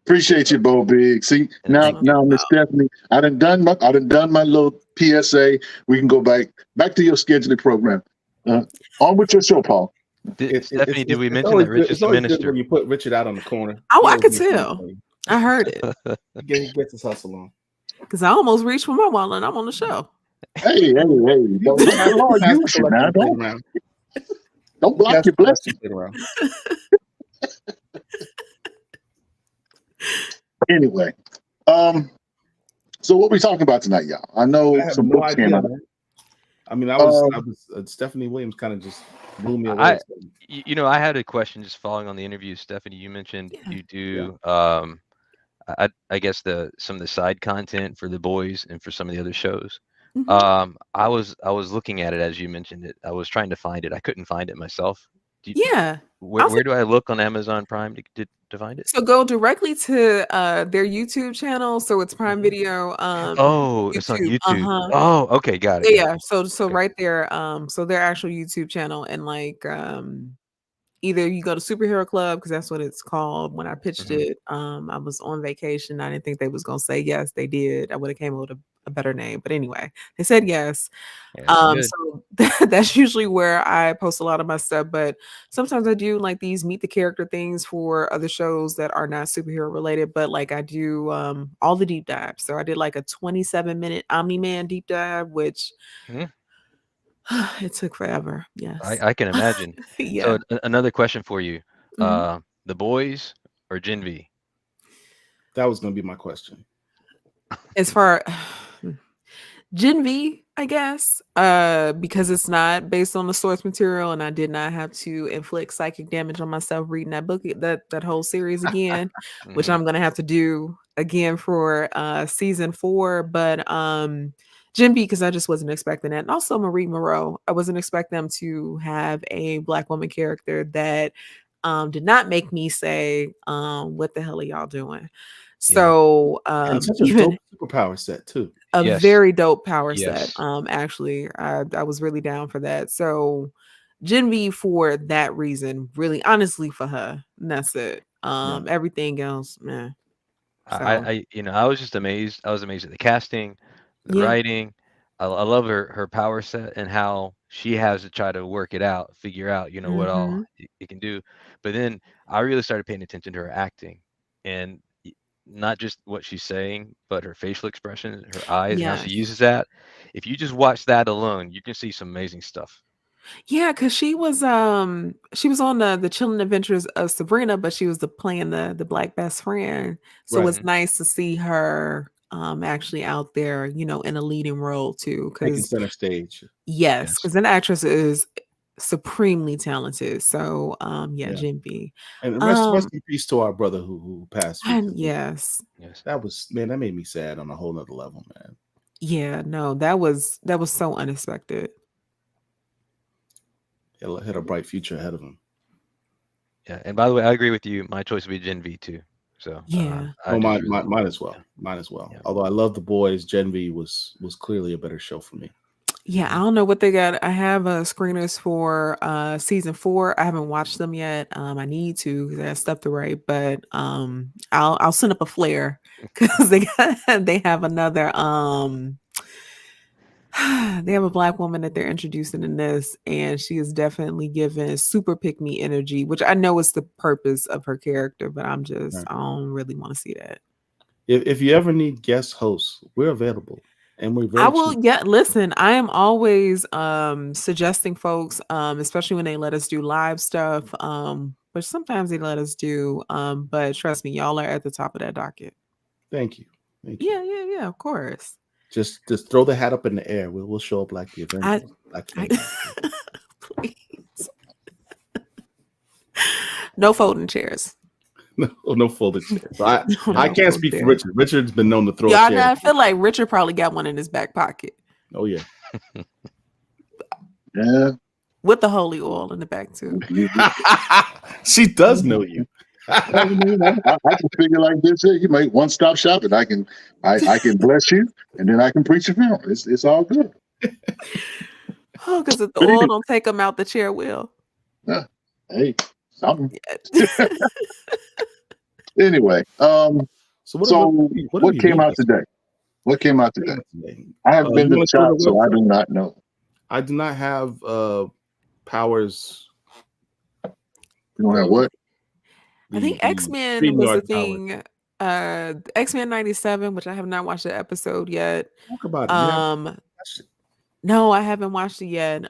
Appreciate you, Bo Big. See, now, Miss Stephanie, I done done my little PSA. We can go back to your scheduling program. On with your show, Paul. Stephanie, did we mention that Rich is the minister? When you put Richard out on the corner. Oh, I could tell. I heard it. He gets his hustle on. Because I almost reached for my wallet and I'm on the show. Hey. Don't block your blessing. Anyway, so what we talking about tonight, y'all? I know some books came out. I mean, I was Stephanie Williams kind of just blew me away. You know, I had a question just following on the interview. Stephanie, you mentioned you do I guess some of the side content for The Boys and for some of the other shows. Mm-hmm. I was looking at it as you mentioned it. I was trying to find it. I couldn't find it myself. Where do I look on Amazon Prime to find it? So go directly to their YouTube channel. So it's Prime Video. It's on YouTube. Oh, okay, got it. Yeah. So okay. Right there. So their actual YouTube channel, and like either you go to Superhero Club, because that's what it's called. When I pitched it, I was on vacation. I didn't think they was gonna say yes. They did. I would have came up with a better name, but anyway, they said yes. So that's usually where I post a lot of my stuff. But sometimes I do like these meet the character things for other shows that are not superhero related. But like I do all the deep dives. So I did like a 27-minute Omni-Man deep dive, which. It took forever. Yes, I can imagine. Yeah. So another question for you: The Boys or Gen V? That was going to be my question. As far Gen V, I guess, because it's not based on the source material, and I did not have to inflict psychic damage on myself reading that book, that whole series again, which I'm gonna have to do again for season 4. But Gen V, because I just wasn't expecting that. And also Marie Moreau. I wasn't expecting them to have a Black woman character that did not make me say, what the hell are y'all doing? Yeah. So And such a even dope superpower set too. a Yes. very dope power Yes. set. Actually, I was really down for that. So Gen V for that reason, really honestly for her. And that's it. Everything else, man. I was just amazed. I was amazed at the casting, the Yeah. writing. I love her power set and how she has to try to work it out, figure out, what all it can do. But then I really started paying attention to her acting, and not just what she's saying, but her facial expression, her eyes, and how she Yes. uses that. If you just watch that alone, you can see some amazing stuff. Yeah, because she was on the Chilling Adventures of Sabrina, but she was playing the black best friend. So Right. it's nice to see her actually out there, in a leading role too. Taking Because center stage. yes, because an actress is supremely talented. So Yeah. Gen V. And rest in peace to our brother who passed. And yes. That made me sad on a whole nother level, man. Yeah, no, that was so unexpected. He'll had a bright future ahead of him. Yeah, and by the way, I agree with you. My choice would be Gen V too. So yeah, mine as well. Mine as well. Yeah. Although I love The Boys, Gen V was clearly a better show for me. Yeah, I don't know what they got. I have screeners for season 4. I haven't watched them yet. I need to because I got stuff to write, but I'll send up a flare because they have another they have a black woman that they're introducing in this, and she is definitely given super pick me energy, which I know is the purpose of her character, but I don't really want to see that. If you ever need guest hosts, we're available. And we're very cheap. Listen, I am always suggesting folks, especially when they let us do live stuff, but sometimes they let us do, but trust me, y'all are at the top of that docket. Thank you. Yeah, of course. Just throw the hat up in the air. We'll show up like the Avengers. Please. No folding chairs. No folding chairs. I can't speak for Richard. Richard's been known to throw a chair. I feel like Richard probably got one in his back pocket. Oh yeah. Yeah. With the holy oil in the back too. She does know you. I can figure like this. You make one-stop shop, and I can bless you, and then I can preach a film. It's all good. Oh, because if the oil don't take them out, the chair will. Yeah. Hey, something. Anyway, what came out today? What came out today? I haven't been to the shop, so I do not know. I do not have powers. You don't have what? I think X-Men was the thing. X-Men 97, which I have not watched the episode yet. Talk about it. No, I haven't watched it yet.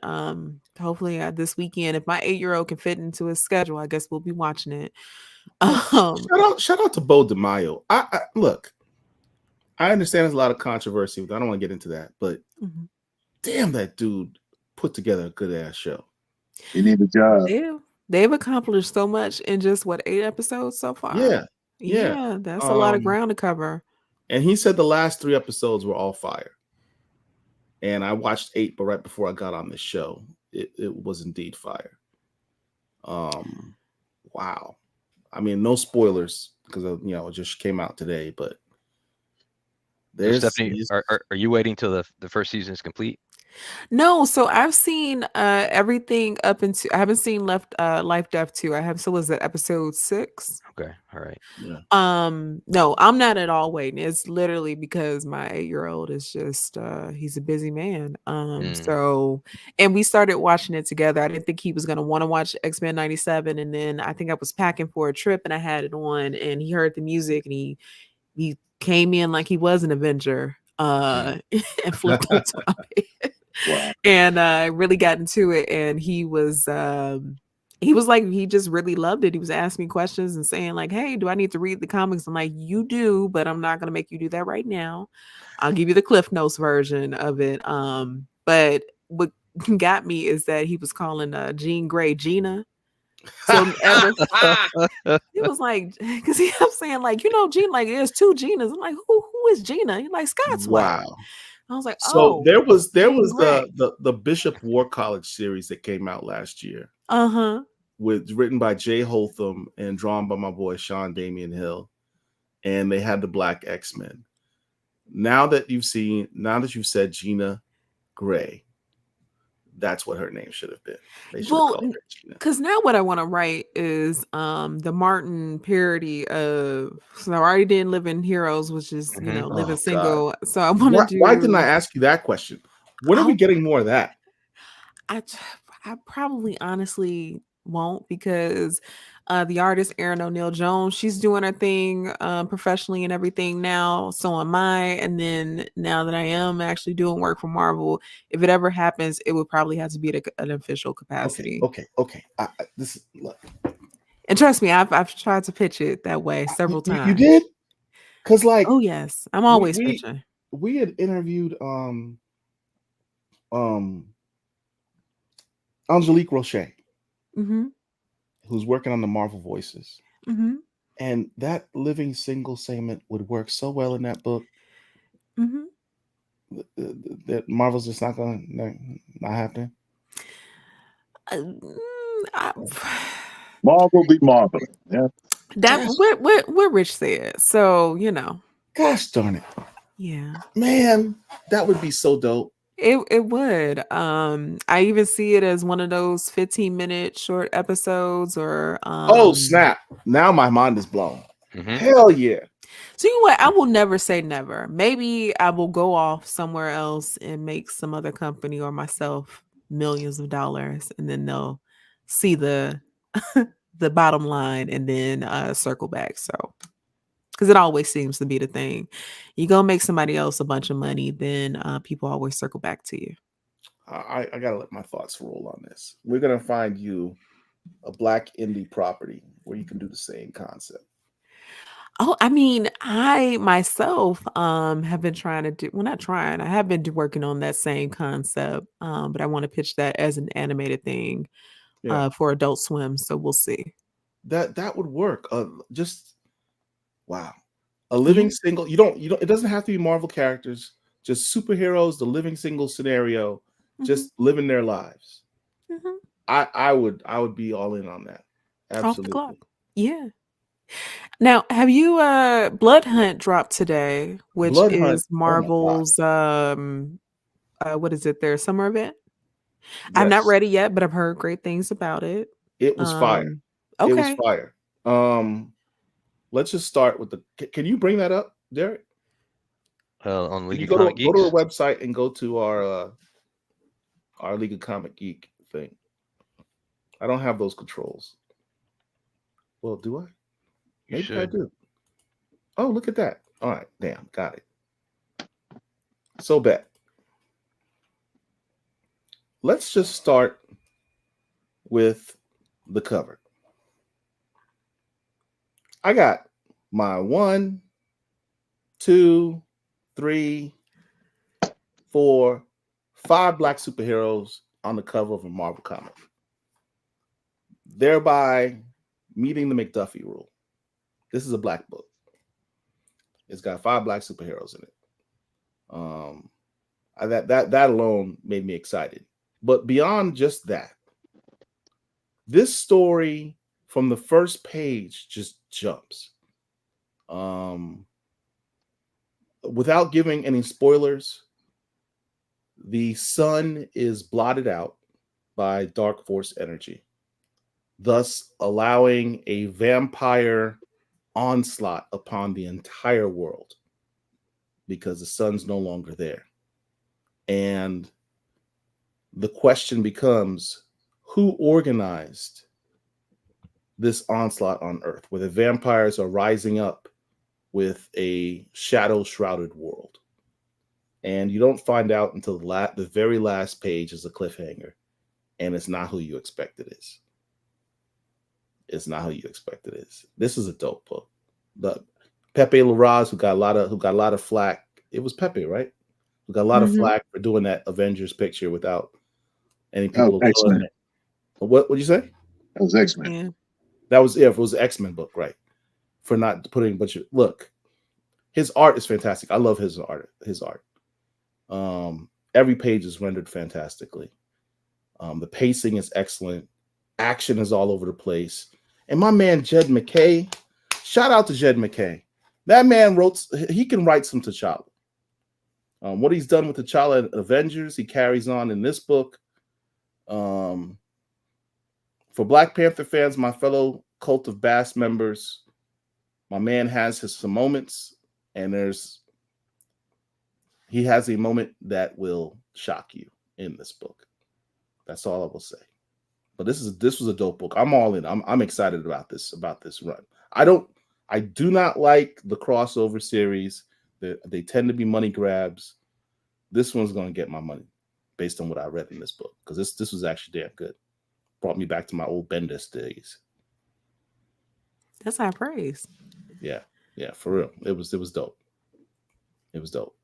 Hopefully this weekend, if my 8-year-old can fit into his schedule, I guess we'll be watching it. Shout out to Bo DeMaio. I look, I understand there's a lot of controversy. I don't want to get into that, but damn, that dude put together a good ass show. He need a job. They've accomplished so much in just 8 episodes so far. Yeah, that's a lot of ground to cover. And he said the last 3 episodes were all fire. And I watched 8, but right before I got on this show, it was indeed fire. Wow. I mean, no spoilers because it just came out today, but Stephanie, are you waiting till the first season is complete? No, so I've seen everything up into. I haven't seen Life Death 2. I have. So was that episode 6? Okay, all right. Yeah. No, I'm not at all waiting. It's literally because my 8-year-old is just he's a busy man. So, and we started watching it together. I didn't think he was gonna want to watch X-Men 97, and then I think I was packing for a trip and I had it on, and he heard the music and he came in like he was an Avenger and flipped onto my bed. Wow. And I really got into it, and he was like, he just really loved it. He was asking me questions and saying like, hey, do I need to read the comics? I'm like, you do, but I'm not going to make you do that right now. I'll give you the Cliff Notes version of it. But what got me is that he was calling Jean Grey Gina. So he was like, because he kept saying like, Gina, like there's 2 Ginas. I'm like, who is Gina? He's like, Scott's wife. I was like, so there was the Bishop War College series that came out last year. written by Jay Holtham and drawn by my boy Sean Damian Hill, and they had the Black X-Men. Now that you've said Gina Gray, that's what her name should have been. They should have Well, called her Gina. because now what I want to write is the Martin parody of. So I already did Living Heroes, which is Living Oh, Single. God. So I want to do. Why didn't I ask you that question? When are we getting more of that? I probably honestly won't, because the artist Erin O'Neill Jones, she's doing her thing professionally and everything now. So am I. And then now that I am actually doing work for Marvel, if it ever happens, it would probably have to be at an official capacity. Okay. Look. And trust me, I've tried to pitch it that way several times. You did? Because oh yes, I'm always pitching. We had interviewed Angelique Roche, who's working on the Marvel Voices. And that Living Single segment would work so well in that book that Marvel's just not happening. Marvel be marveling. Yeah. That what Rich said. So, Gosh darn it. Yeah. Man, that would be so dope. It would. I even see it as one of those 15-minute short episodes or oh snap. Now my mind is blown. Hell yeah. So you know what? I will never say never. Maybe I will go off somewhere else and make some other company or myself millions of dollars, and then they'll see the the bottom line and then circle back. So because it always seems to be the thing. You go make somebody else a bunch of money, then people always circle back to you. I gotta let my thoughts roll on this. We're gonna find you a Black indie property where you can do the same concept. Oh, I mean, I myself have been trying to do, well, not trying, I have been working on that same concept, but I want to pitch that as an animated thing for Adult Swim. So we'll see. That would work. Just wow. A living single, you don't, it doesn't have to be Marvel characters, just superheroes, the living single scenario, just living their lives. I would be all in on that. Absolutely. Off the clock. Yeah. Now, have you Blood Hunt dropped today, which is Marvel's what is it, their summer event? Yes. I'm not ready yet, but I've heard great things about it. It was fire. Okay. It was fire. Let's just start with can you bring that up, Derek? On League of go Comic Geeks? Go to our website and go to our League of Comic Geek thing. I don't have those controls. Well, do I? Maybe I do. Oh, look at that. All right. Damn. Got it. So bad. Let's just start with the cover. I got my 1, 2, 3, 4, 5 Black superheroes on the cover of a Marvel comic, thereby meeting the McDuffie rule. This is a Black book. It's got 5 Black superheroes in it. That alone made me excited. But beyond just that, this story from the first page just jumps. Without giving any spoilers, the sun is blotted out by dark force energy, thus allowing a vampire onslaught upon the entire world because the sun's no longer there. And the question becomes, who organized this onslaught on Earth, where the vampires are rising up with a shadow-shrouded world? And you don't find out until the very last page is a cliffhanger, and it's not who you expect it is. It's not who you expect it is. This is a dope book. The Pepe Larraz, who got a lot of flack. It was Pepe, right? Who got a lot of flack for doing that Avengers picture without any people. X-Men. What would you say? That was X-Men. Yeah. That was it was the X-Men book, right? For not putting a bunch of look. His art is fantastic. I love his art. Every page is rendered fantastically. The pacing is excellent. Action is all over the place. And my man Jed McKay, shout out to Jed McKay. That man he can write some T'Challa. What he's done with T'Challa Avengers, he carries on in this book. For Black Panther fans, my fellow Cult of Bass members, my man has some moments, and he has a moment that will shock you in this book. That's all I will say. But this was a dope book. I'm all in. I'm excited about this run. I do not like the crossover series. They tend to be money grabs. This one's going to get my money based on what I read in this book, because this was actually damn good. Brought me back to my old Bendis days. That's high praise. Yeah, for real. It was dope. It was dope.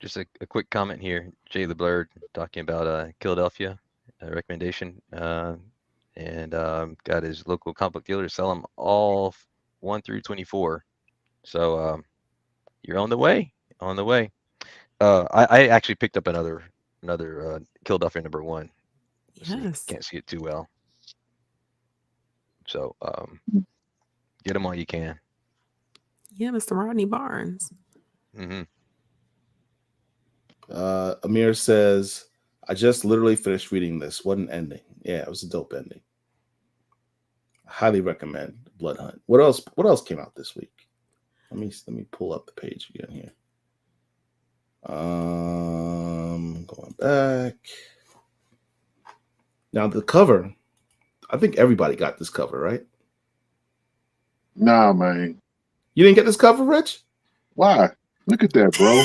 Just a quick comment here. Jay the Blurred talking about Philadelphia recommendation, and got his local comic book dealer to sell them all 1 through 24. So you're on the way. I actually picked up another Philadelphia #1. Yes. Can't see it too well. So get them while you can. Yeah, Mr. Rodney Barnes. Mm-hmm. Amir says, I just literally finished reading this. What an ending. Yeah, it was a dope ending. I highly recommend Blood Hunt. What else came out this week? Let me pull up the page again here. Going back. Now the cover, I think everybody got this cover, right? Nah, man. You didn't get this cover, Rich? Why? Look at that, bro.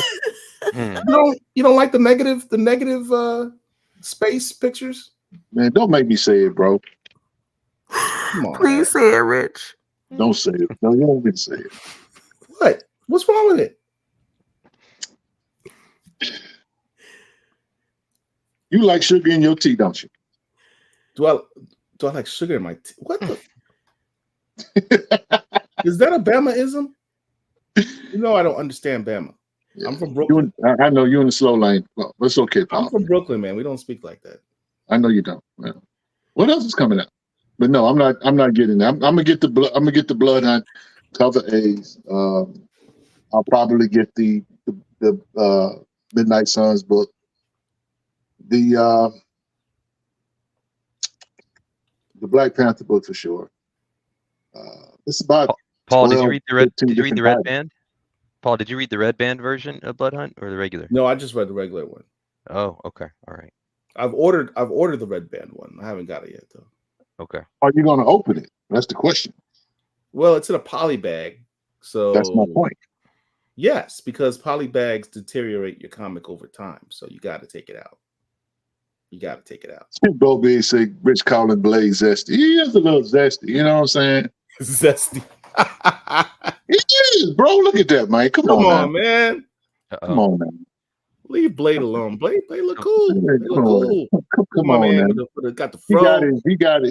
You don't like the negative space pictures? Man, don't make me say it, bro. Come on, Please say it, Rich. Don't say it. No, you don't get to say it. What? What's wrong with it? You like sugar in your tea, don't you? Do I like sugar in my tea? What the? Is that a Bama-ism? You know I don't understand Bama. Yeah. I'm from Brooklyn. I know you're in the slow lane. Well, it's okay, Paul. I'm from Brooklyn, man. We don't speak like that. I know you don't. Man. What else is coming out? But no, I'm not getting that. I'm gonna get the Blood Hunt cover A's. I'll probably get the Midnight Suns book. The Black Panther book for sure. It's about Paul. Did you read the Red Band? Paul, did you read the Red Band version of Blood Hunt or the regular? No, I just read the regular one. Oh, okay, all right. I've ordered the Red Band one. I haven't got it yet though. Okay. Are you going to open it? That's the question. Well, it's in a poly bag, so that's my point. Yes, because poly bags deteriorate your comic over time, so you got to take it out. Go big, say Rich calling Blaze zesty. He is a little zesty. You know what I'm saying? Zesty. He is, bro. Look at that, man. Come on, man. Come on, man. Leave Blade alone. Blade look cool. Come on, man. Got the fro. He got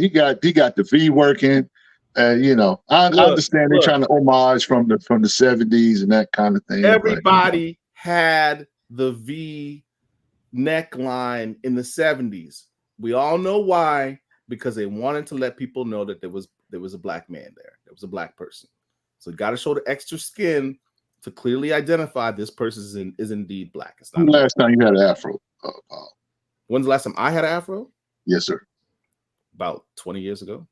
the V working. You know, I understand they're trying to homage from the 70s and that kind of thing. Everybody had the V neckline in the 70s. We all know why, because they wanted to let people know that there was a black man there. There was a black person. So you got to show the extra skin to clearly identify this person is indeed black. It's not. When's the last time you had an afro? When's the last time I had an afro? Yes, sir. About 20 years ago.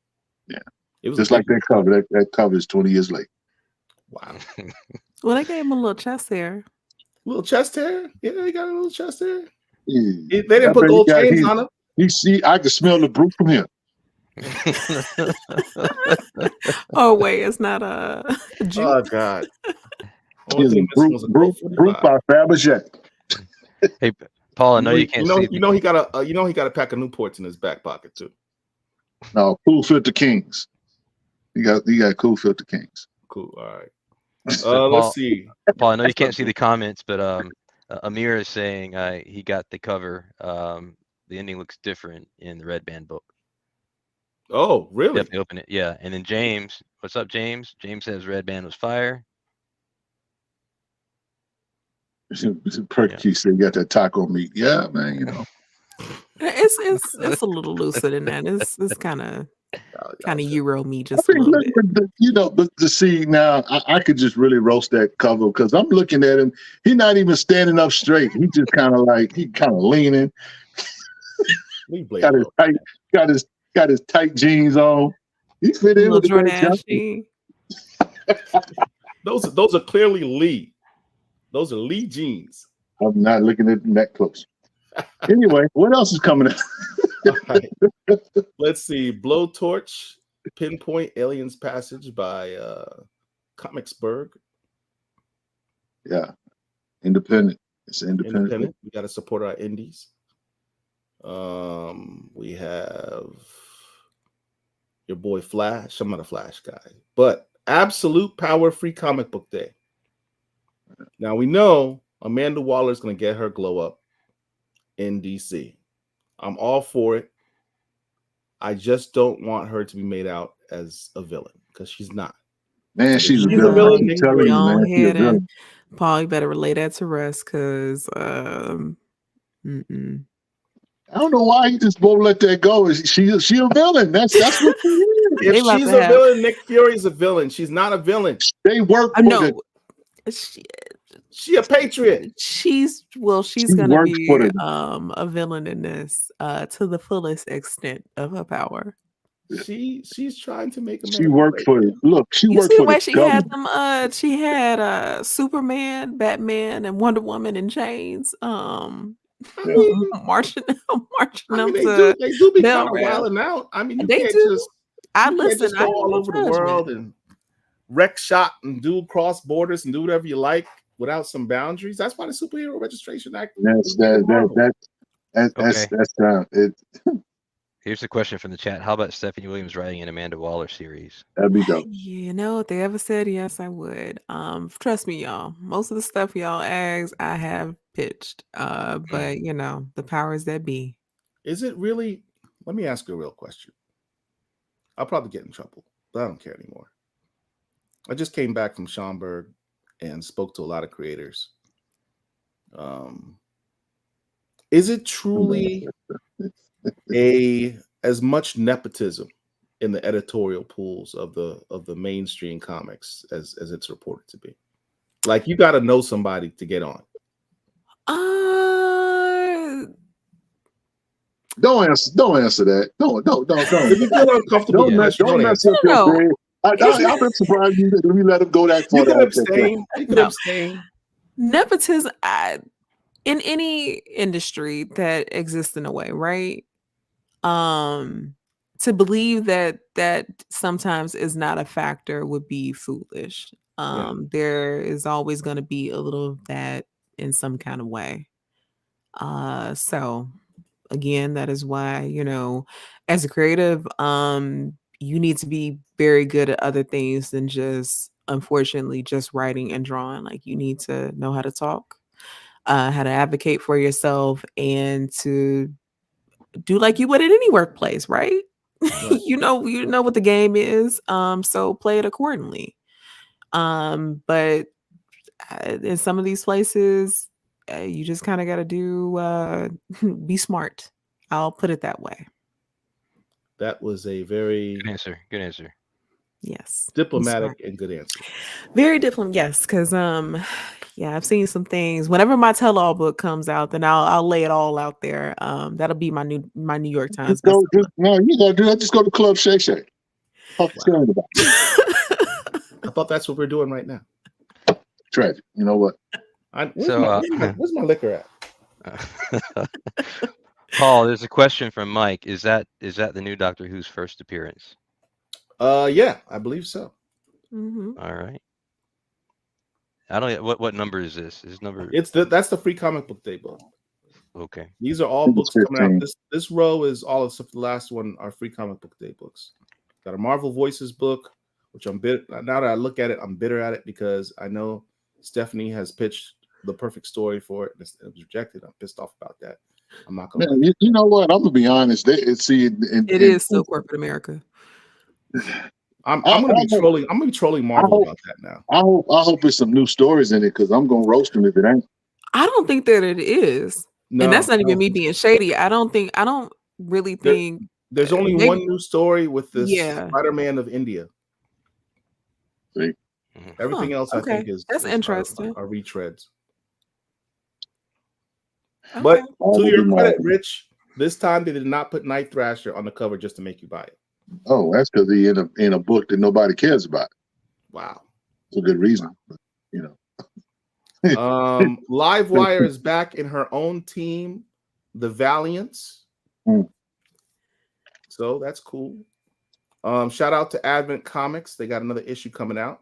Yeah. It was just like that cover. That cover is 20 years late. Wow. Well, they gave him a little chest hair. Little chest hair? Yeah, they got a little chest hair. Yeah. They didn't put gold chains on him. You see, I can smell the brew from here. Oh wait, it's not a juice. Oh God. Brew by Fabergé. Hey, Paul, I know you can't see. You know he got a pack of Newports in his back pocket too. No, Cool Filter Kings. He got Cool Filter Kings. Cool. All right. Paul, let's see. Paul, I know you can't see the comments, but Amir is saying he got the cover. The ending looks different in the Red Band book. Oh, really? Definitely open it. Yeah. And then James, what's up, James? James says Red Band was fire. Perky said you got that taco meat. Yeah, man, you know. It's a little looser than that. It's kind of Euro me just I a mean, little look, bit. but you know, but to see now, I could just really roast that cover because I'm looking at him. He's not even standing up straight. He just kind of leaning. Got his tight jeans on. He fit in with the great Jordan. Those are clearly Lee. Those are Lee jeans. I'm not looking at them that close. Anyway, what else is coming out? All right. Let's see. Blowtorch, Pinpoint Aliens Passage by Comicsburg. Yeah. Independent. It's independent. We got to support our indies. We have your boy Flash. I'm not a Flash guy, but Absolute Power Free Comic Book Day. Now we know Amanda Waller is going to get her glow up in DC. I'm all for it. I just don't want her to be made out as a villain because she's not. Man, she's a villain. I'm telling you, man. She's a villain. Paul, you better relay that to rest because I don't know why he just won't let that go. She a villain. That's what she is. If she's a villain, Nick Fury's a villain. She's not a villain. They work for She a patriot. She's gonna be a villain in this to the fullest extent of her power. She's trying to make She worked for it. Look, she worked for it. She had them. She had Superman, Batman, and Wonder Woman in chains. Marching them to they do be kind of wilding out. I mean, they do. I listen. Go all over the world and wreck shop and do cross borders and do whatever you like without some boundaries. That's why the Superhero Registration Act. That's it. Here's a question from the chat. How about Stephanie Williams writing an Amanda Waller series? That'd be dope. You know, if they ever said yes, I would. Trust me, y'all. Most of the stuff y'all ask, I have pitched. But you know, the powers that be. Is it really? Let me ask you a real question. I'll probably get in trouble, but I don't care anymore. I just came back from Schaumburg and spoke to a lot of creators. Is it truly as much nepotism in the editorial pools of the mainstream comics as it's reported to be? Like, you got to know somebody to get on. Don't answer that. Don't. If you feel uncomfortable, don't mess up your brain. I've been surprised you that we let him go that far. You could abstain. Nepotism in any industry that exists in a way, right? To believe that sometimes is not a factor would be foolish. There is always going to be a little of that in some kind of way. So again, that is why, you know, as a creative, you need to be very good at other things than just, unfortunately, just writing and drawing. Like, you need to know how to talk, how to advocate for yourself, and to do like you would at any workplace, right? you know what the game is. So play it accordingly. But in some of these places, you just kind of got to be smart. I'll put it that way. That was a very good answer. Yes. Diplomatic and good answer. Very diplomatic. Yes. Cause I've seen some things. Whenever my tell-all book comes out, then I'll lay it all out there. That'll be my New York Times. You gotta do that. Just go to Club Shake Shake. I thought that's what we're doing right now. Tragic. You know what? Where's my liquor at? Paul, there's a question from Mike. Is that the new Doctor Who's first appearance? Yeah, I believe so. Mm-hmm. All right. I don't. What number is this? That's the Free Comic Book Day book. Okay. These are all books coming out. This row is all except the last one are Free Comic Book Day books. Got a Marvel Voices book, which I'm bitter. Now that I look at it, I'm bitter at it because I know Stephanie has pitched the perfect story for it. It was rejected. I'm pissed off about that. I'm not gonna. Man, you know what? I'm gonna be honest. It is still corporate America. I'm gonna be trolling. I'm gonna be trolling Marvel about that now. I hope there's some new stories in it because I'm gonna roast them if it ain't. I don't think that it is. No, And that's not even no. me being shady. I don't really think There's only maybe- one new story with this Yeah. Spider-Man of India. See? Everything else, I think, is that's interesting. are retreads. Okay. But All to would your be credit, mine. Rich, this time they did not put Night Thrasher on the cover just to make you buy it. Oh, that's because he in a book that nobody cares about. Wow. It's a good reason, but, you know. Livewire is back in her own team, the Valiants. So that's cool. Shout out to Advent Comics. They got another issue coming out.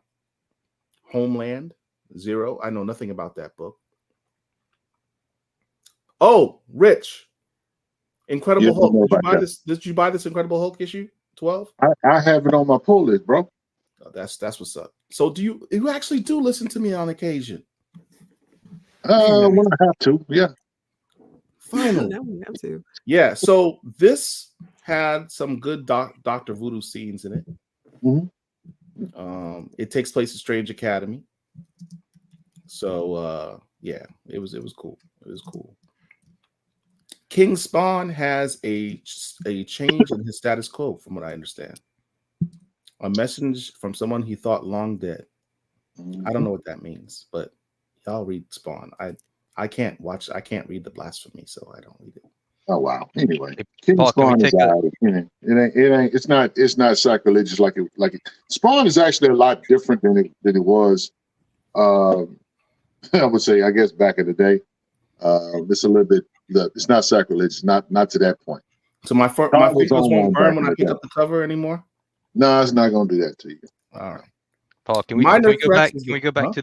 Homeland Zero. I know nothing about that book. Oh, Rich. Incredible Hulk. Did you buy this? Did you buy this Incredible Hulk issue 12? I have it on my pull list, bro. Oh, that's what's up. So you actually do listen to me on occasion? When I have to, yeah. Finally. Now we have to. Yeah, so this had some good Dr. Voodoo scenes in it. Mm-hmm. It takes place at Strange Academy. So yeah, it was cool. It was cool. King Spawn has a change in his status quo, from what I understand. A message from someone he thought long dead. I don't know what that means, but y'all read Spawn. I can't read the blasphemy, so I don't read it. Oh wow. Anyway, King Spawn is out. It's not sacrilegious like it. Spawn is actually a lot different than it was. I would say, I guess, back in the day. It's a little bit. It's not sacrilegious. Not to that point. So my fingers won't burn when I pick up the cover anymore. No, it's not going to do that to you. All right. Paul, can we go back? Can we go back to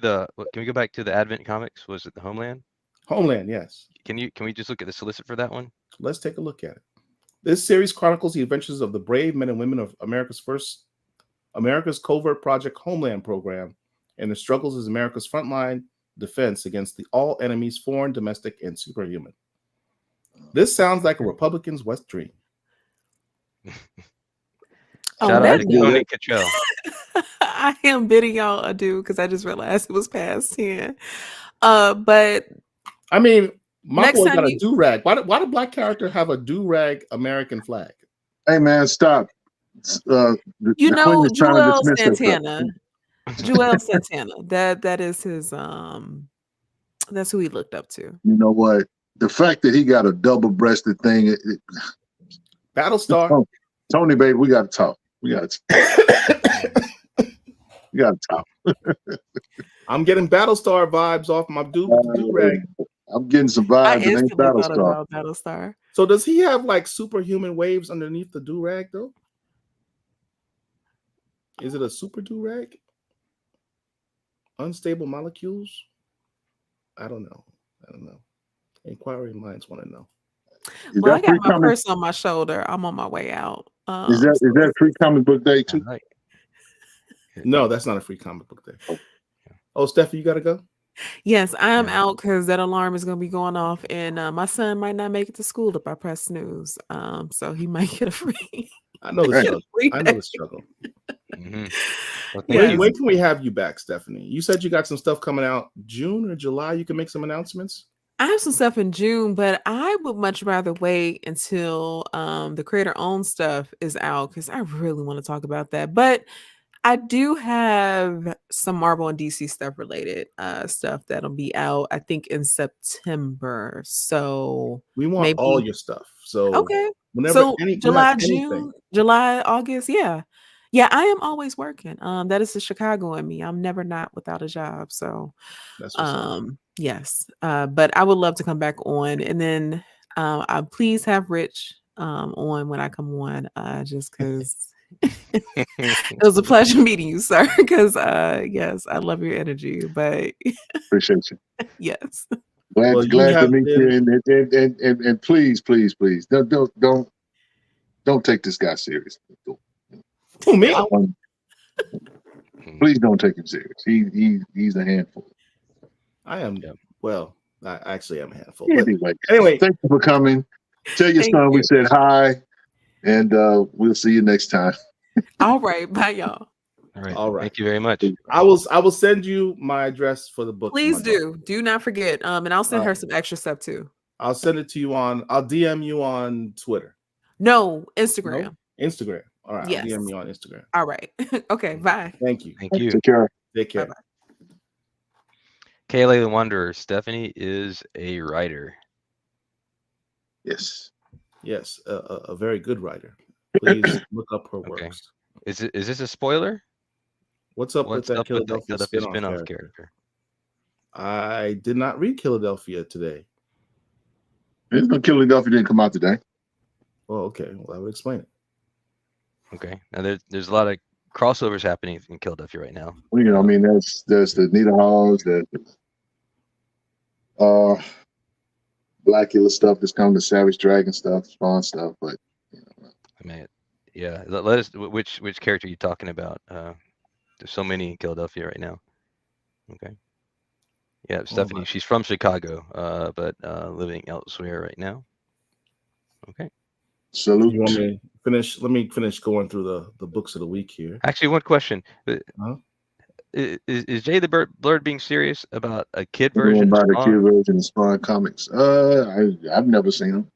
the Advent Comics? Was it the Homeland? Homeland, yes. Can we just look at the solicit for that one? Let's take a look at it. This series chronicles the adventures of the brave men and women of America's covert project Homeland program and the struggles as America's frontline defense against all enemies, foreign, domestic, and superhuman. This sounds like a Republican's West dream. Shout out to Tony Cottrell. I am bidding y'all adieu because I just realized it was past 10. But I mean, my boy got a do-rag. Why did Black character have a do-rag American flag? Hey man, stop. Joel Santana. Joel Santana. That is his that's who he looked up to. You know what? The fact that he got a double-breasted thing. Battlestar. Tony, baby, we got to talk. We got to talk. I'm getting Battlestar vibes off my do-rag. I'm getting some vibes. I instantly thought about Battlestar. So does he have like superhuman waves underneath the do-rag though? Is it a super do-rag? Unstable molecules? I don't know. Inquiring minds want to know. Well, I got my purse on my shoulder. I'm on my way out. Is that free comic book day too? No, that's not a free comic book day. Oh, Steffi, you got to go? Yes, I am out because that alarm is going to be going off, and my son might not make it to school if I press snooze. So he might get a free. I know the struggle. I know the struggle. Well, when can we have you back, Stephanie? You said you got some stuff coming out June or July. You can make some announcements. I have some stuff in June, but I would much rather wait until the creator-owned stuff is out because I really want to talk about that. But I do have some Marvel and DC stuff related stuff that'll be out, I think, in September. So we want all your stuff. So okay. Whenever July, June, July, August, yeah. I am always working. That is the Chicago in me. I'm never not without a job. So that's what's yes. But I would love to come back on, and then I please have Rich on when I come on, just because. It was a pleasure meeting you, sir. Because yes, I love your energy. But appreciate you. Yes. Glad to meet you. And please, don't take this guy serious. Who, me? Please don't take him serious. He's a handful. I am. Well, I actually am a handful. Anyway, thank you for coming. Tell your son we said hi. And we'll see you next time. All right. Bye, y'all. All right. Thank you very much. I will send you my address for the book. Please do. Do not forget. And I'll send her some extra stuff too. I'll send it to you on. I'll DM you on Twitter. No, Instagram. No? Instagram. All right. Yes. I'll DM you on Instagram. All right. Okay. Bye. Thank you. Thank you. Take care. Take care. Bye-bye. Kayla the Wanderer. Stephanie is a writer. Yes. Yes, a very good writer. Please look up her Okay. works. Is this a spoiler? What's up What's with that up with that Philadelphia Philadelphia spin-off spinoff character? character? I did not read Philadelphia today. There's no Philadelphia didn't come out today. Well, okay. Well, I would explain it. Okay. Now there's a lot of crossovers happening in Philadelphia right now. Well, I mean, there's the Nita Halls, the Blackula stuff that's coming, the Savage Dragon stuff, Spawn stuff, but I mean, yeah. Let us. Which character are you talking about? There's so many in Philadelphia right now. Okay. Yeah, Stephanie. She's from Chicago, but living elsewhere right now. Okay. Salute. You want me to finish? Let me finish going through the books of the week here. Actually, one question. Huh? Is Jay the Blurred being serious about a kid version About of the Spawn? kid version of Spawn comics. I've never seen them.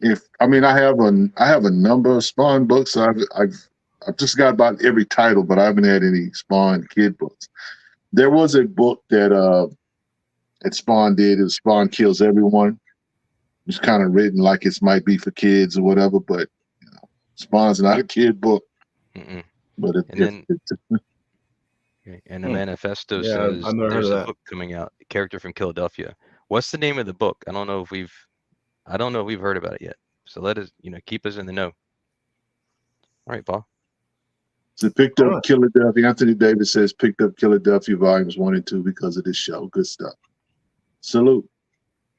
If I mean, I have a number of Spawn books. So I've just got about every title, but I haven't had any Spawn kid books. There was a book that Spawn did. It was Spawn Kills Everyone. It's kind of written like it might be for kids or whatever, but Spawn's not a kid book. Mm-mm. But And the manifesto says I've never heard there's of a that. book coming out, a character from Philadelphia. What's the name of the book? I don't know if we've heard about it yet. So let us, keep us in the know. All right, Paul. So picked up Philadelphia. Anthony Davis says picked up Philadelphia volumes 1 and 2 because of this show. Good stuff. Salute.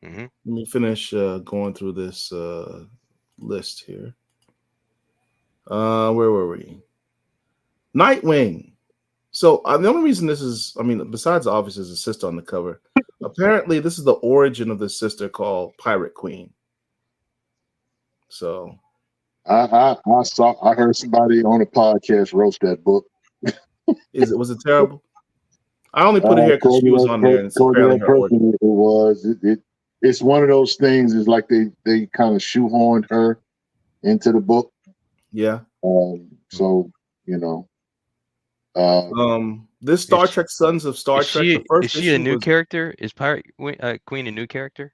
Mm-hmm. Let me finish going through this list here. Where were we? Nightwing. So the only reason this is, besides obviously there's a sister on the cover, apparently this is the origin of this sister called Pirate Queen. So I heard somebody on a podcast roast that book. was it terrible? I only put it here because she was on there, and it's apparently her origin. It was. It's one of those things. Is like they kind of shoehorned her into the book. Yeah. So this Star Trek Sons of Star Trek. The first is she a new character? Is Pirate Queen a new character?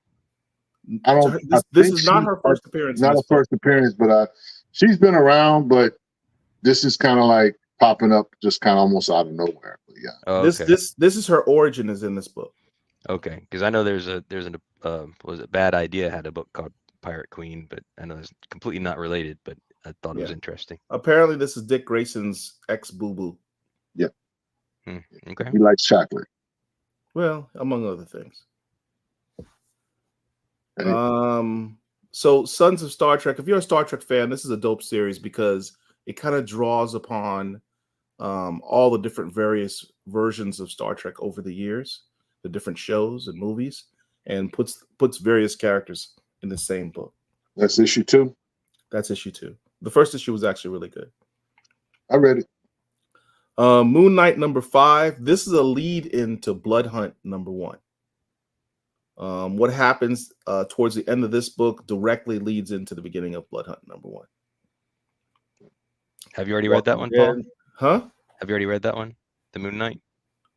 This is not her first appearance. Not her first appearance, but she's been around. But this is kind of like popping up, just kind of almost out of nowhere. But yeah, okay. This is her origin is in this book. Okay, because I know there's an was it Bad Idea had a book called Pirate Queen, but I know it's completely not related. But I thought it was interesting. Apparently, this is Dick Grayson's ex Boo Boo. Yeah. Okay. He likes chocolate. Well, among other things. So Sons of Star Trek. If you're a Star Trek fan, this is a dope series because it kind of draws upon all the different various versions of Star Trek over the years, the different shows and movies, and puts various characters in the same book. That's issue 2. That's issue 2. The first issue was actually really good. I read it. Moon Knight number 5. This is a lead into Blood Hunt number 1. What happens towards the end of this book directly leads into the beginning of Blood Hunt number 1. Have you already read that one, Paul? Huh? Have you already read that one, The Moon Knight?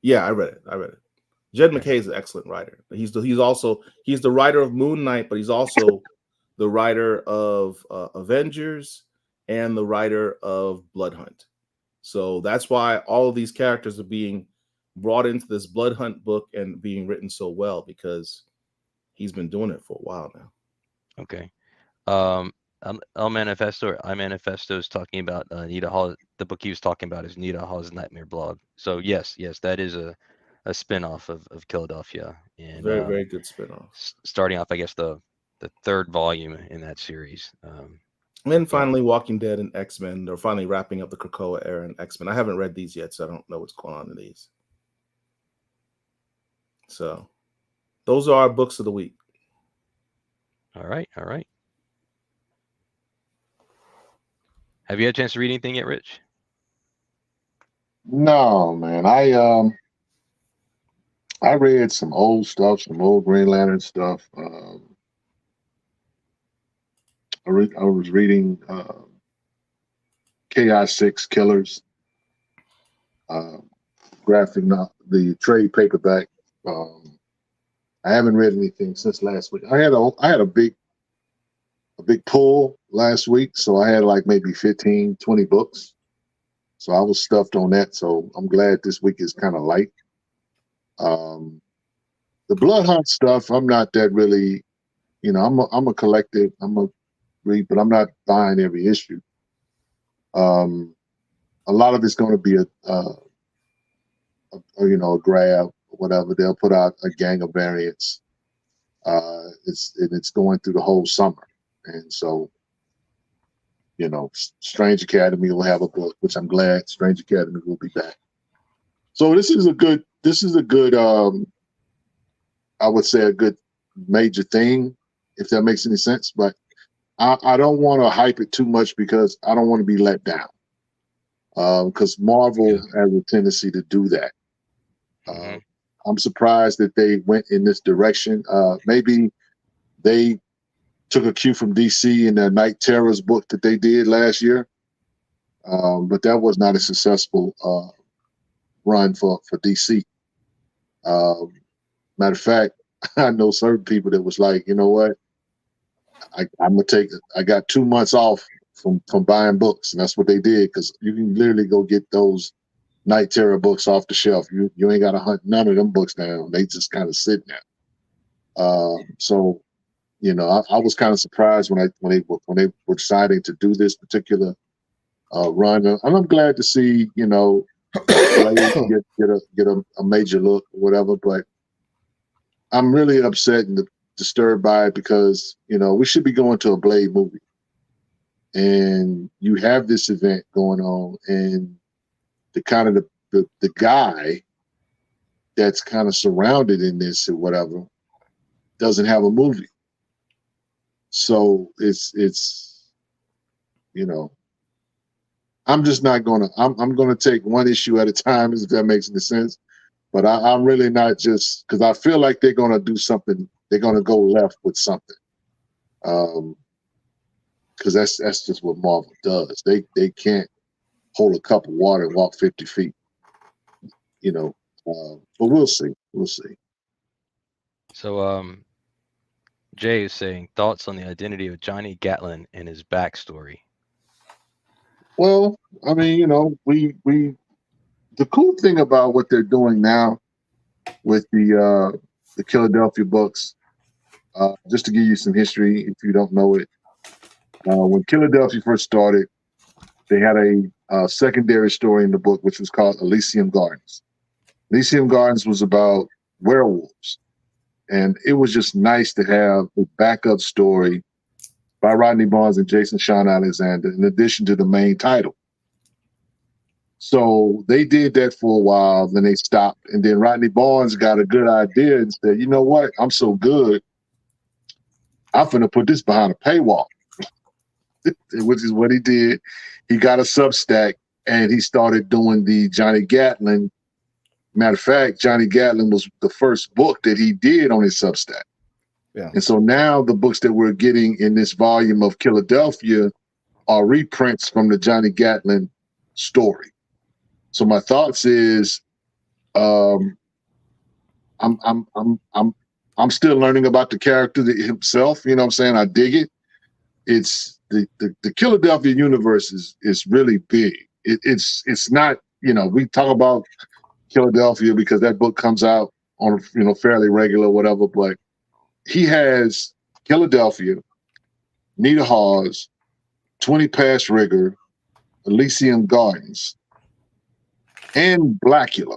Yeah, I read it. Jed McKay is an excellent writer. He's the writer of Moon Knight, but he's also the writer of Avengers and the writer of Blood Hunt. So that's why all of these characters are being brought into this Blood Hunt book and being written so well, because he's been doing it for a while now. Okay. El Manifesto or I Manifesto is talking about Nita Hall. The book he was talking about is Nita Hall's Nightmare Blog. So yes, that is a spinoff of Philadelphia, and Very, very good spinoff. Starting off, I guess the third volume in that series. And then finally, Walking Dead and X-Men. They're finally wrapping up the Krakoa era and X-Men. I haven't read these yet, so I don't know what's going on in these. So those are our books of the week. All right. Have you had a chance to read anything yet, Rich? I read some old stuff, some old Green Lantern stuff. I was reading KI6 Killers, the trade paperback. I haven't read anything since last week. I had a big pull last week, so I had like maybe 15, 20 books. So I was stuffed on that. So I'm glad this week is kind of light. The Blood Hunt stuff, I'm not that really, I'm a collective. I'm a read, but I'm not buying every issue. A lot of it's going to be a grab or whatever. They'll put out a gang of variants. It's going through the whole summer, and so Strange Academy will have a book, which I'm glad Strange Academy will be back. So this is a good I would say a good major thing, if that makes any sense. But I don't want to hype it too much because I don't want to be let down. Because Marvel has a tendency to do that. I'm surprised that they went in this direction. Maybe they took a cue from DC in their Night Terrors book that they did last year. But that was not a successful run for DC. Matter of fact, I know certain people that was like, you know what? I got 2 months off from buying books, and that's what they did, because you can literally go get those Night Terror books off the shelf. You ain't got to hunt none of them books down. They just kind of sit there. So, I was kind of surprised when they were deciding to do this particular run, and I'm glad to see get a major look or whatever. But I'm really upset and disturbed by it because we should be going to a Blade movie, and you have this event going on, and the guy that's kind of surrounded in this or whatever doesn't have a movie. So it's I'm just not gonna I'm gonna take one issue at a time, if that makes any sense. But I'm really not, just because I feel like they're gonna do something. They're gonna go left with something. Because that's just what Marvel does. They can't hold a cup of water and walk 50 feet. But we'll see. We'll see. So Jay is saying, thoughts on the identity of Johnny Gatlin and his backstory. Well, I mean, the cool thing about what they're doing now with the Philadelphia books, just to give you some history if you don't know it, when Philadelphia first started, they had a secondary story in the book which was called Elysium Gardens. Elysium Gardens was about werewolves, and it was just nice to have a backup story by Rodney Barnes and Jason Sean Alexander in addition to the main title. So they did that for a while, then they stopped. And then Rodney Barnes got a good idea and said, you know what? I'm so good, I'm going to put this behind a paywall, which is what he did. He got a Substack, and he started doing the Johnny Gatlin. Matter of fact, Johnny Gatlin was the first book that he did on his Substack. Yeah. And so now the books that we're getting in this volume of Philadelphia are reprints from the Johnny Gatlin story. So my thoughts is, I'm still learning about the character himself. You know what I'm saying? I dig it. It's the Philadelphia universe is really big. It's not, we talk about Philadelphia because that book comes out on fairly regular, whatever. But he has Philadelphia, Nita Hawes, 20 Past Rigor, Elysium Gardens, and Blackula.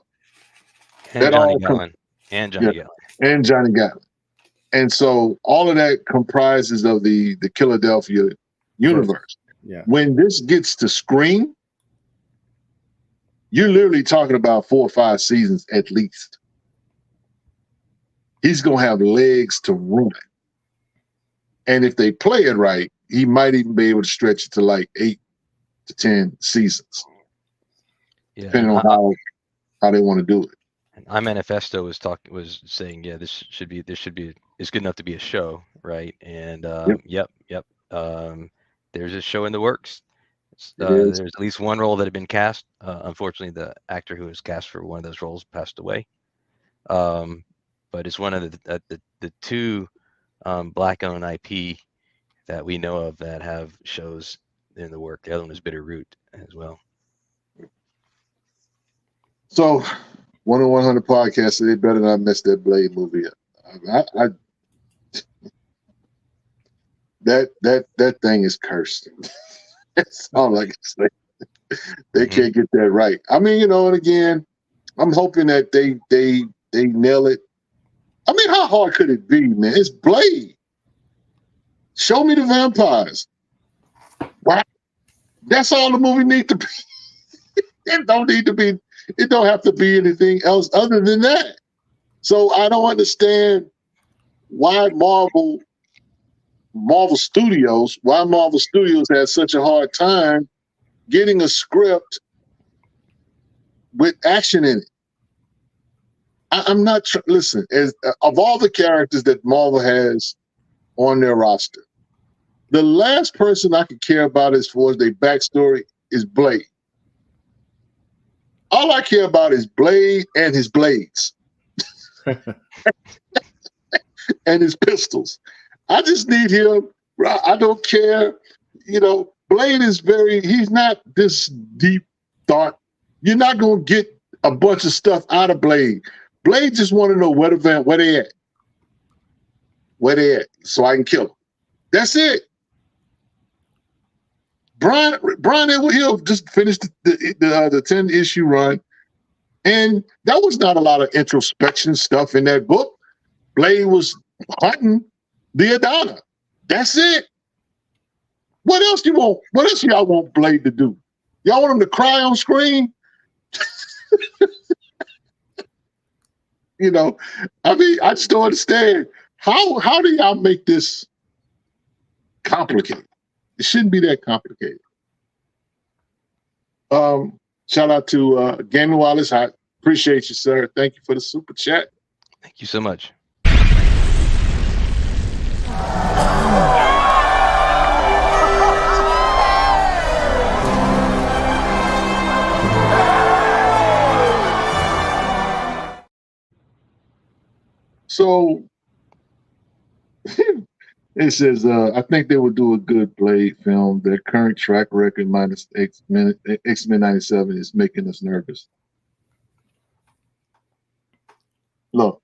And Johnny Gatlin. And Johnny Gatlin. And Johnny Gatlin. And so all of that comprises of the Philadelphia universe. Yeah. When this gets to screen, you're literally talking about 4 or 5 seasons at least. He's going to have legs to run. And if they play it right, he might even be able to stretch it to like 8 to 10 seasons. Yeah, depending on how they want to do it. And iManifesto was saying, yeah, this should be it's good enough to be a show, right? And yep. There's a show in the works. There's at least one role that had been cast. Unfortunately, the actor who was cast for one of those roles passed away. But it's one of the two Black-owned IP that we know of that have shows in the work. The other one is Bitterroot as well. So, 10100 podcast, they better not mess that Blade movie up. That thing is cursed. That's all I can say. They can't get that right. I mean, and again, I'm hoping that they nail it. I mean, how hard could it be, man? It's Blade. Show me the vampires. Wow. That's all the movie needs to be. It don't need to be. It don't have to be anything else other than that. So I don't understand why Marvel Studios had such a hard time getting a script with action in it. I'm not listen. Of all the characters that Marvel has on their roster, the last person I could care about as far as their backstory is Blade. All I care about is Blade and his blades and his pistols. I just need him. I don't care. Blade is he's not this deep thought. You're not going to get a bunch of stuff out of Blade. Blade just want to know where they at. Where they at, so I can kill them. That's it. Brian Hill just finished the 10-issue run, and that was not a lot of introspection stuff in that book. Blade was hunting the Adana. That's it. What else you want? What else y'all want Blade to do? Y'all want him to cry on screen? I mean, I just don't understand. How do y'all make this complicated? It shouldn't be that complicated. Shout out to Gaming Wallace. I appreciate you, sir. Thank you for the super chat. Thank you so much. So it says, I think they would do a good Blade film. Their current track record minus X-Men 97 is making us nervous. Look,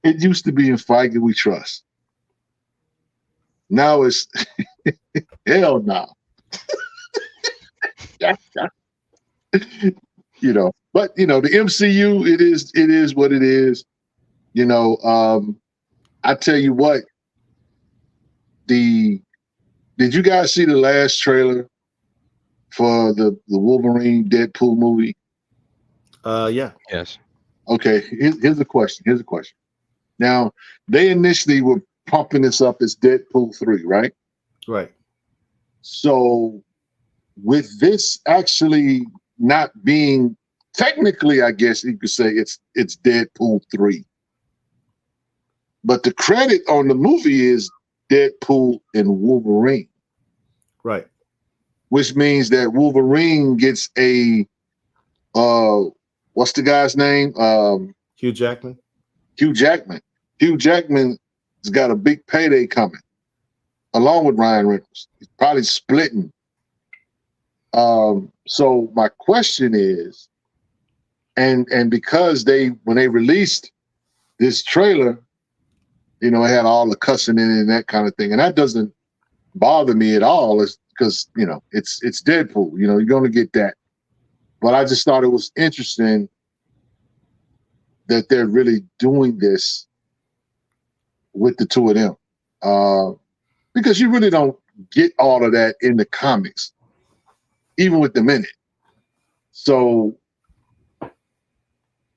it used to be in Feige we trust. Now it's hell no. But the MCU, it is what it is. I tell you what, did you guys see the last trailer for the Wolverine Deadpool movie? Yeah. Yes. Okay, here's a question. Now, they initially were pumping this up as Deadpool 3, right? Right. So with this actually not being technically, I guess you could say it's Deadpool 3. But the credit on the movie is Deadpool and Wolverine. Right. Which means that Wolverine gets a what's the guy's name? Hugh Jackman. Hugh Jackman. Hugh Jackman's got a big payday coming, along with Ryan Reynolds. He's probably splitting. So my question is, and because when they released this trailer, it had all the cussing in it and that kind of thing, and that doesn't bother me at all. It's because it's Deadpool. You're going to get that. But I just thought it was interesting that they're really doing this with the two of them, because you really don't get all of that in the comics, even with them in it. So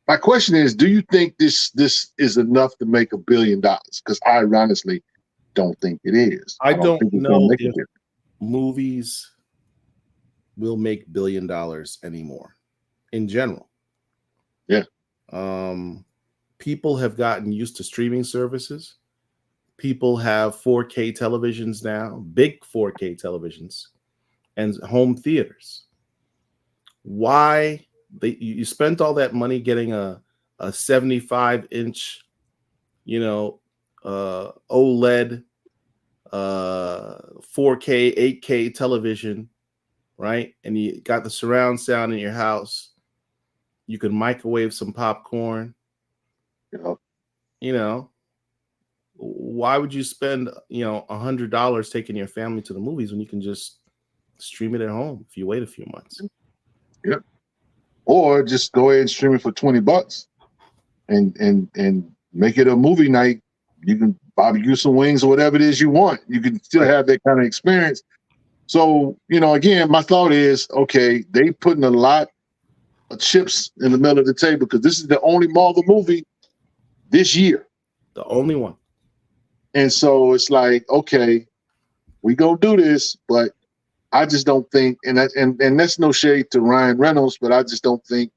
my question is, do you think this is enough to make $1 billion? Because I honestly don't think it is. I don't think it's know gonna make if it. movies will make $1 billion anymore in general. Yeah. People have gotten used to streaming services. People have 4K televisions now, big 4K televisions, and home theaters. Why you spent all that money getting a 75-inch, OLED 4K, 8K television, right? And you got the surround sound in your house. You can microwave some popcorn. Why would you spend, $100 taking your family to the movies when you can just stream it at home if you wait a few months? Yep. Or just go ahead and stream it for $20 and make it a movie night. You can barbecue some wings or whatever it is you want. You can still have that kind of experience. So, again, my thought is, okay, they putting a lot of chips in the middle of the table because this is the only Marvel movie this year. The only one. And so it's like, okay, we gonna do this, but I just don't think, and that's no shade to Ryan Reynolds, but I just don't think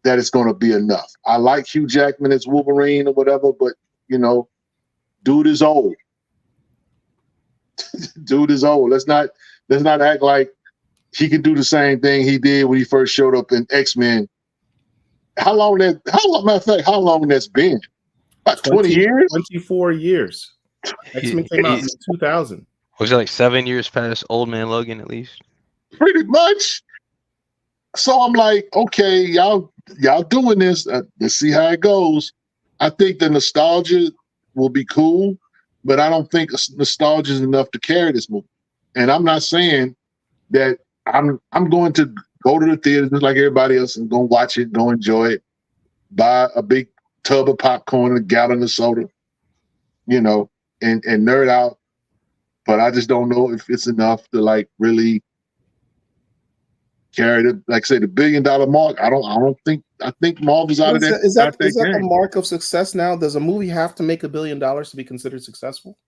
that it's gonna be enough. I like Hugh Jackman as Wolverine or whatever, but dude is old. Dude is old. Let's not act like he can do the same thing he did when he first showed up in X-Men. How long that's been? About 20 years? 24 years. X-Men came out in 2000. Was it like 7 years past Old Man Logan at least? Pretty much. So I'm like, okay, y'all doing this. Let's see how it goes. I think the nostalgia will be cool, but I don't think nostalgia is enough to carry this movie. And I'm not saying that I'm going to go to the theater just like everybody else and go watch it, go enjoy it, buy a big tub of popcorn and a gallon of soda, and nerd out. But I just don't know if it's enough to really carry the $1 billion mark. I think Marvel's out of that. Is that the mark of success now? Does a movie have to make $1 billion to be considered successful?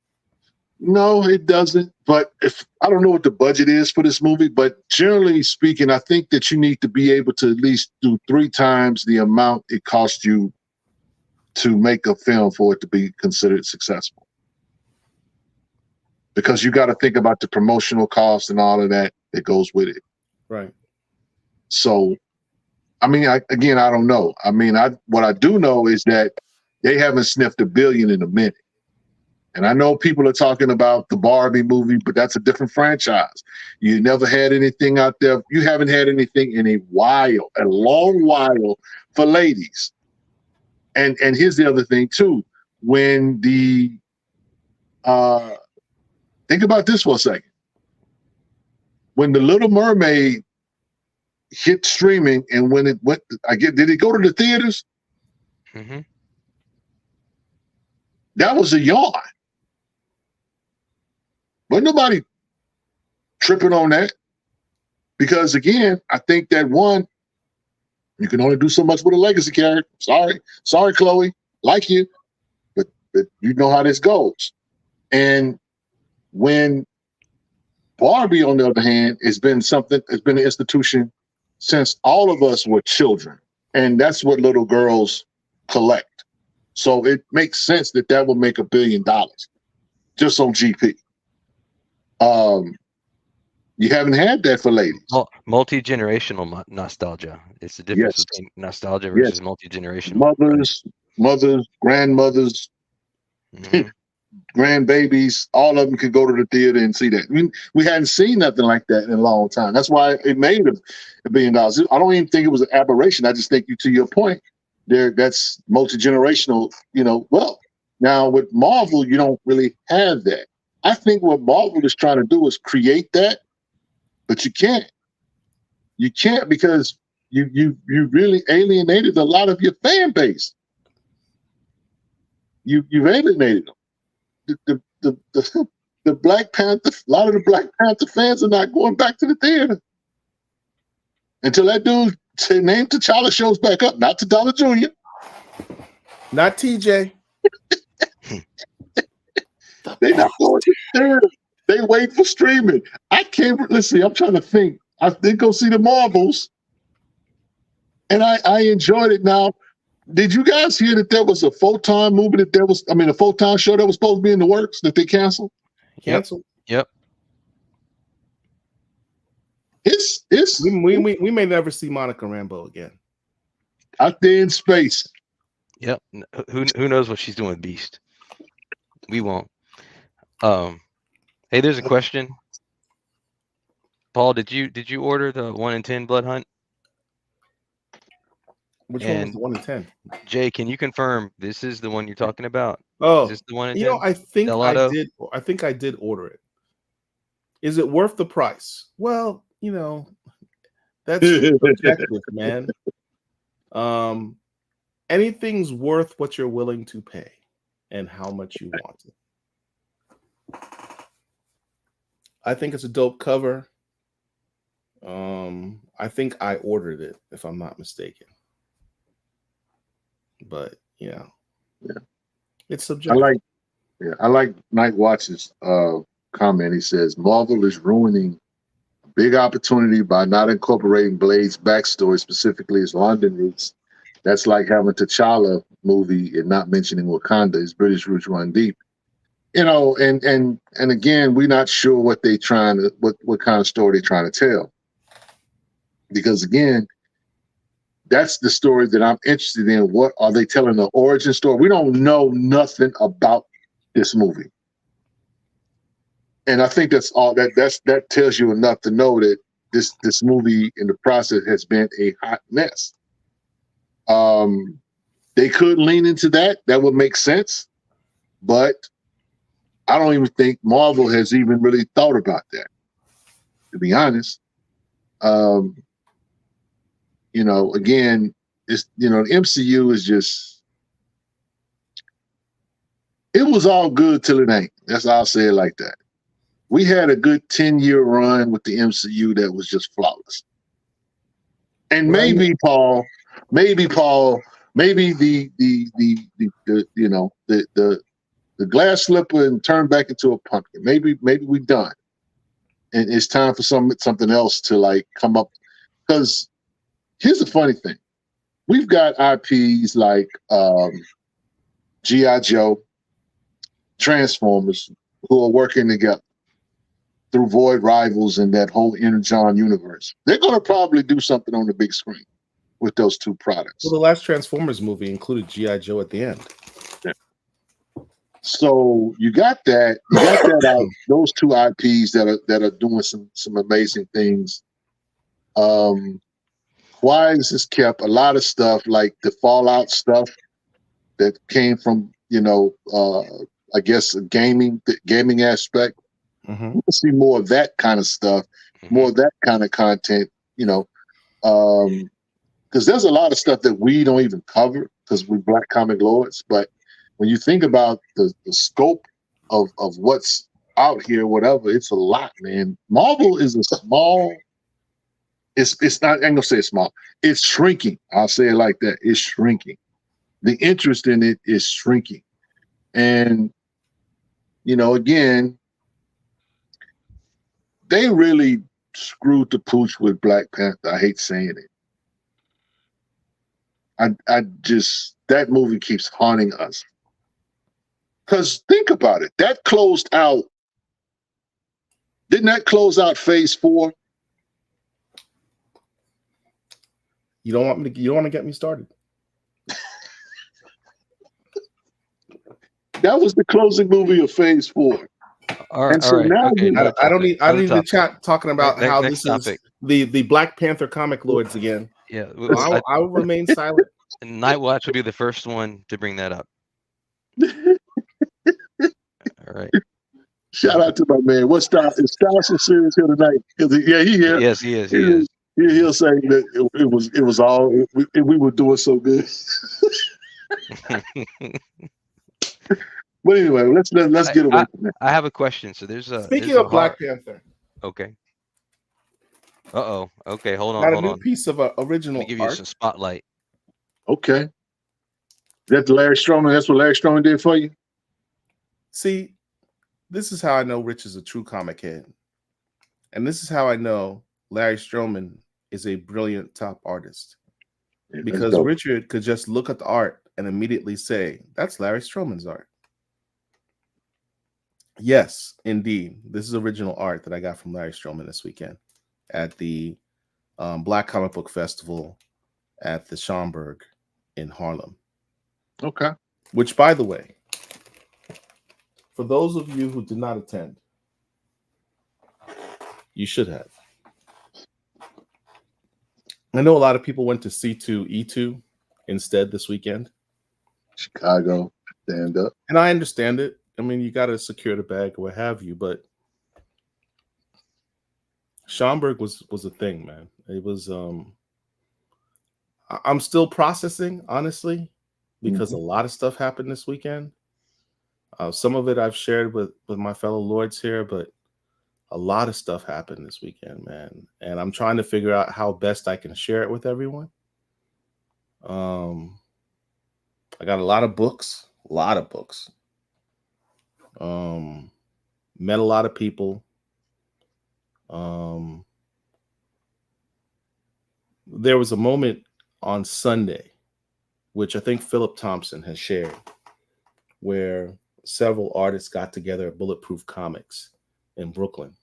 No, it doesn't. But I don't know what the budget is for this movie, but generally speaking, I think that you need to be able to at least do 3 times the amount it cost you to make a film for it to be considered successful. Because you got to think about the promotional cost and all of that goes with it. Right. So, I don't know. What I do know is that they haven't sniffed $1 billion in a minute. And I know people are talking about the Barbie movie, but that's a different franchise. You never had anything out there. You haven't had anything in a long while for ladies. And here's the other thing too. When think about this for a second. When The Little Mermaid hit streaming and when it went, did it go to the theaters? Mm-hmm. That was a yawn. But nobody tripping on that. Because again, I think that you can only do so much with a legacy character. Sorry, Chloe. Like you, but you know how this goes. And when Barbie, on the other hand, it's been an institution since all of us were children. And that's what little girls collect. So it makes sense that would make $1 billion just on GP. You haven't had that for ladies. Multi-generational nostalgia. It's the difference between nostalgia versus multi-generational. Mothers, grandmothers, grandbabies, all of them could go to the theater and see that. We hadn't seen nothing like that in a long time. That's why it made $1 billion. I don't even think it was an aberration. I just think to your point, that's multi-generational, wealth. Now with Marvel, you don't really have that. I think what Marvel is trying to do is create that, but you can't. You can't because you really alienated a lot of your fan base. You've alienated them. The Black Panther, a lot of the Black Panther fans are not going back to the theater until that dude named T'Challa shows back up. Not T'Challa Jr. Not TJ. They not going to the theater. They wait for streaming. Let's see, I'm trying to think. I did go see the Marvels, and I enjoyed it. Now, Did you guys hear that there was a Photon movie a Photon show that was supposed to be in the works that they canceled? Canceled. Yep. We may never see Monica Rambeau again. Out there in space. Yep. Who knows what she's doing with Beast? We won't. Hey, there's a question. Paul, did you order the 1 in 10 Blood Hunt? Which one was the 1 in 10? Jay, can you confirm this is the one you're talking about? Oh, is this the 1 in 10? I think I did order it. Is it worth the price? Well, that's subjective, man. Anything's worth what you're willing to pay and how much you want it. I think it's a dope cover. I think I ordered it, if I'm not mistaken. But it's subjective. I like Night Watch's comment. He says Marvel is ruining a big opportunity by not incorporating Blade's backstory, specifically his London roots. That's like having T'Challa movie and not mentioning Wakanda. His British roots run deep. And again, we're not sure what kind of story they're trying to tell. Because again, that's the story that I'm interested in. What are they telling, the origin story? We don't know nothing about this movie. And I think that's all that tells you enough to know that this movie in the process has been a hot mess. They could lean into that. That would make sense. But I don't even think Marvel has even really thought about that, to be honest. Again, it's the MCU is just, it was all good till it ain't. That's how I'll say it like that. We had a good 10-year run with the MCU that was just flawless. And maybe Paul, maybe the glass slipper and turn back into a pumpkin. Maybe we done. And it's time for something else to come up. Because here's the funny thing. We've got IPs like G.I. Joe, Transformers, who are working together through Void Rivals and that whole Energon universe. They're going to probably do something on the big screen with those two products. Well, the last Transformers movie included G.I. Joe at the end. Yeah. So you got that. You got that out. Those two IPs that are doing some amazing things. Why is this kept? A lot of stuff like the Fallout stuff that came from I guess the gaming aspect. Mm-hmm. We'll see more of that kind of stuff, more of that kind of content. Because there's a lot of stuff that we don't even cover because we're Black Comic Lords. But when you think about the scope of what's out here, whatever, it's a lot, man. Marvel is a small. It's not. I ain't gonna say it's small. It's shrinking. I'll say it like that. It's shrinking. The interest in it is shrinking, and again, they really screwed the pooch with Black Panther. I hate saying it. I just, that movie keeps haunting us. Because think about it. That closed out. Didn't that close out Phase 4? You don't want to get me started. That was the closing movie of Phase 4. All right. Now I don't need the chat talking about how this topic is the Black Panther comic lords again. Yeah, I will remain silent. Night Watch will be the first one to bring that up. All right. Shout out to my man. What style is Styles serious here tonight? He here. Yes, he is. He'll say that it was all we were doing so good. But anyway, let's get away from that. I have a question. So speaking of Black Panther. Okay. Okay, hold on. Got a new piece of original Let me give art. you some spotlight. Okay. Is that Larry Stroman? That's what Larry Stroman did for you? See, this is how I know Rich is a true comic head. And this is how I know Larry Stroman is a brilliant top artist. Yeah, that's because dope. Richard could just look at the art and immediately say, that's Larry Stroman's art. Yes, indeed. This is original art that I got from Larry Stroman this weekend at the Black Comic Book Festival at the Schomburg in Harlem. Okay. Which, by the way, for those of you who did not attend, you should have. I know a lot of people went to C2E2 instead this weekend. Chicago, stand up. And I understand it. I mean, you got to secure the bag or what have you, but Schomburg was a thing, man. It was I'm still processing, honestly, because a lot of stuff happened this weekend. Some of it I've shared with my fellow lords here, but a lot of stuff happened this weekend, man. And I'm trying to figure out how best I can share it with everyone. I got a lot of books. Met a lot of people. There was a moment on Sunday, which I think Philip Thompson has shared, where several artists got together at Bulletproof Comics in Brooklyn.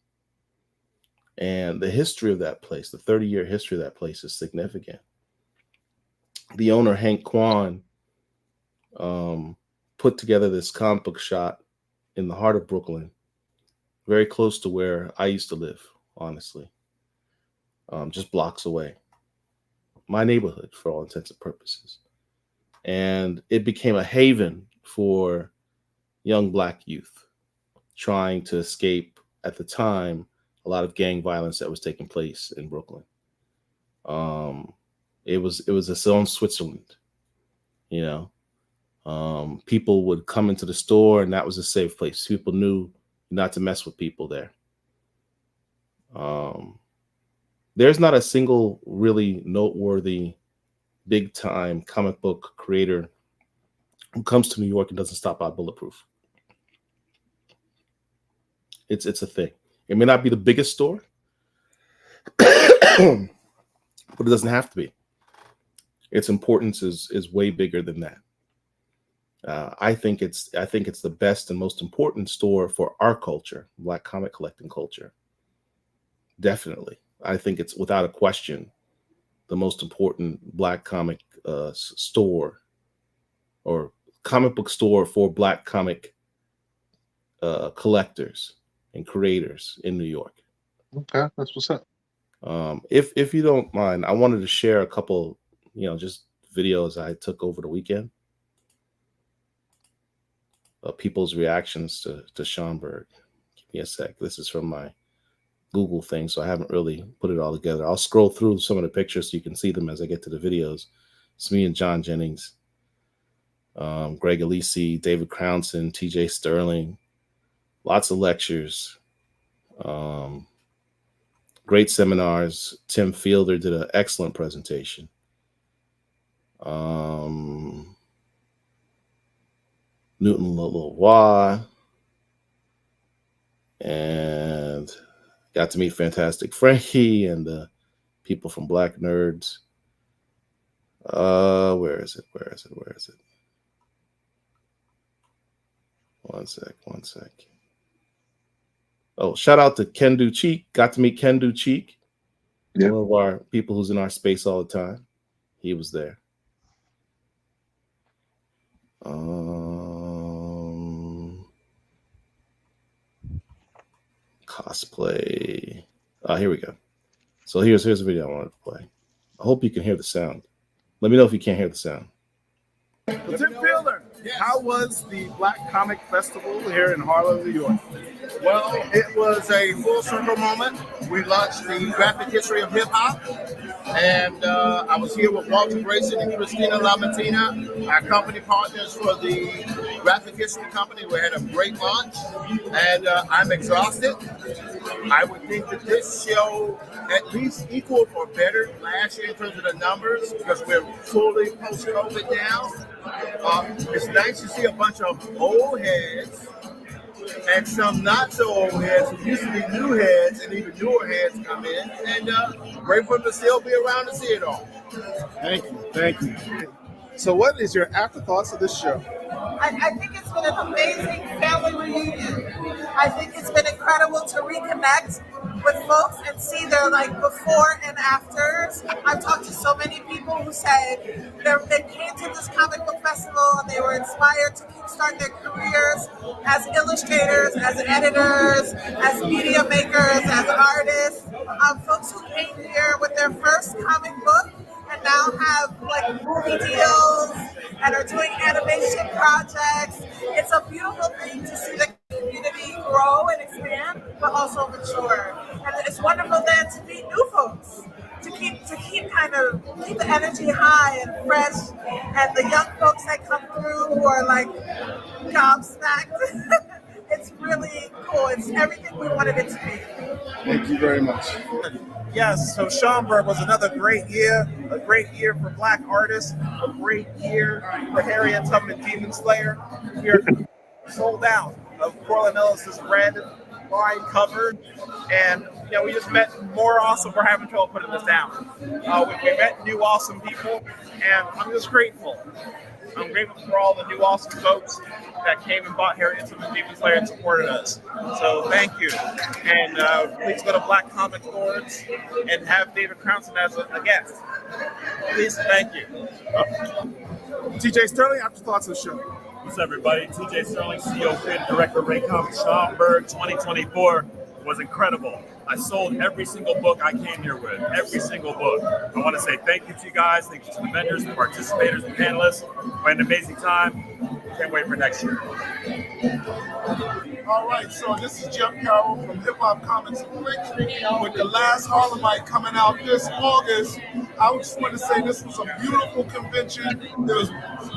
And the history of that place, the 30-year history of that place is significant. The owner, Hank Kwan, put together this comic book shop in the heart of Brooklyn, very close to where I used to live, honestly, just blocks away. My neighborhood, for all intents and purposes. And it became a haven for young Black youth trying to escape, at the time, a lot of gang violence that was taking place in Brooklyn. It was its own Switzerland, you know. People would come into the store, and that was a safe place. People knew not to mess with people there. There's not a single really noteworthy, big-time comic book creator who comes to New York and doesn't stop by Bulletproof. It's a thing. It may not be the biggest store, but it doesn't have to be. Its importance is way bigger than that. I think it's the best and most important store for our culture, Black comic collecting culture. Definitely. I think it's without a question the most important Black comic store or comic book store for Black comic collectors and creators in New York. Okay, that's what's up. If you don't mind, I wanted to share a couple, just videos I took over the weekend of people's reactions to Schomburg. Give me a sec. This is from my Google thing, so I haven't really put it all together. I'll scroll through some of the pictures so you can see them as I get to the videos. It's me and John Jennings, Greg Alisi, David Crownson, TJ Sterling, lots of lectures, great seminars. Tim Fielder did an excellent presentation. Newton Leroy, and got to meet Fantastic Frankie and the people from Black Nerds. Where is it? One sec. Oh, shout out to Kendu Cheek. Got to meet Kendu Cheek. Yeah. One of our people who's in our space all the time. He was there. Cosplay. Here we go. So here's a video I wanted to play. I hope you can hear the sound. Let me know if you can't hear the sound. Tim Fielder, how was the Black Comic Festival here in Harlem, New York? Well, it was a full circle moment. We launched the graphic history of hip hop, and I was here with Walter Grayson and Christina Lamontina, our company partners for the graphic history company. We had a great launch, and I'm exhausted. I would think that this show at least equal or better last year in terms of the numbers, because we're fully post-COVID now. It's nice to see a bunch of old heads and some not so old heads who used to be new heads, and even newer heads come in, and great for them to still be around to see it all. Thank you. Thank you. So, what is your afterthoughts of this show? I think it's been an amazing family reunion. I think it's been incredible to reconnect with folks and see their before and afters. I've talked to so many people who said they came to this comic book festival and they were inspired to kickstart their careers as illustrators, as editors, as media makers, as artists. Folks who came here with their first comic book and now have movie deals and are doing animation projects. It's a beautiful thing to see the community grow and expand, but also mature. And it's wonderful then to meet new folks, to keep keep the energy high and fresh, and the young folks that come through who are gobsmacked. It's really cool. It's everything we wanted it to be. Thank you very much. Yes, so Schaumburg was another great year, a great year for Black artists, a great year for Harriet Tubman Demon Slayer. We're sold out of Corlin Ellis's red line cover, and we just met more awesome. We're having trouble putting this down. We met new awesome people, and I'm just grateful. I'm grateful for all the new awesome folks that came and bought Harriet Tubman Demon Slayer and supported us. So thank you. And please go to Black Comic Lords and have David Crownson as a guest. Please, thank you. TJ Sterling, afterthoughts of the show. What's up, everybody? TJ Sterling, CEO, Creative Director of Ray Comics. Schaumburg 2024 was incredible. I sold every single book I came here with, every single book. I want to say thank you to you guys, thank you to the vendors, the participators, the panelists. We had an amazing time. Can't wait for next year. All right, so this is Jeff Carroll from Hip Hop Comics and Flicks with The Last Harlemite coming out this August. I just want to say this was a beautiful convention.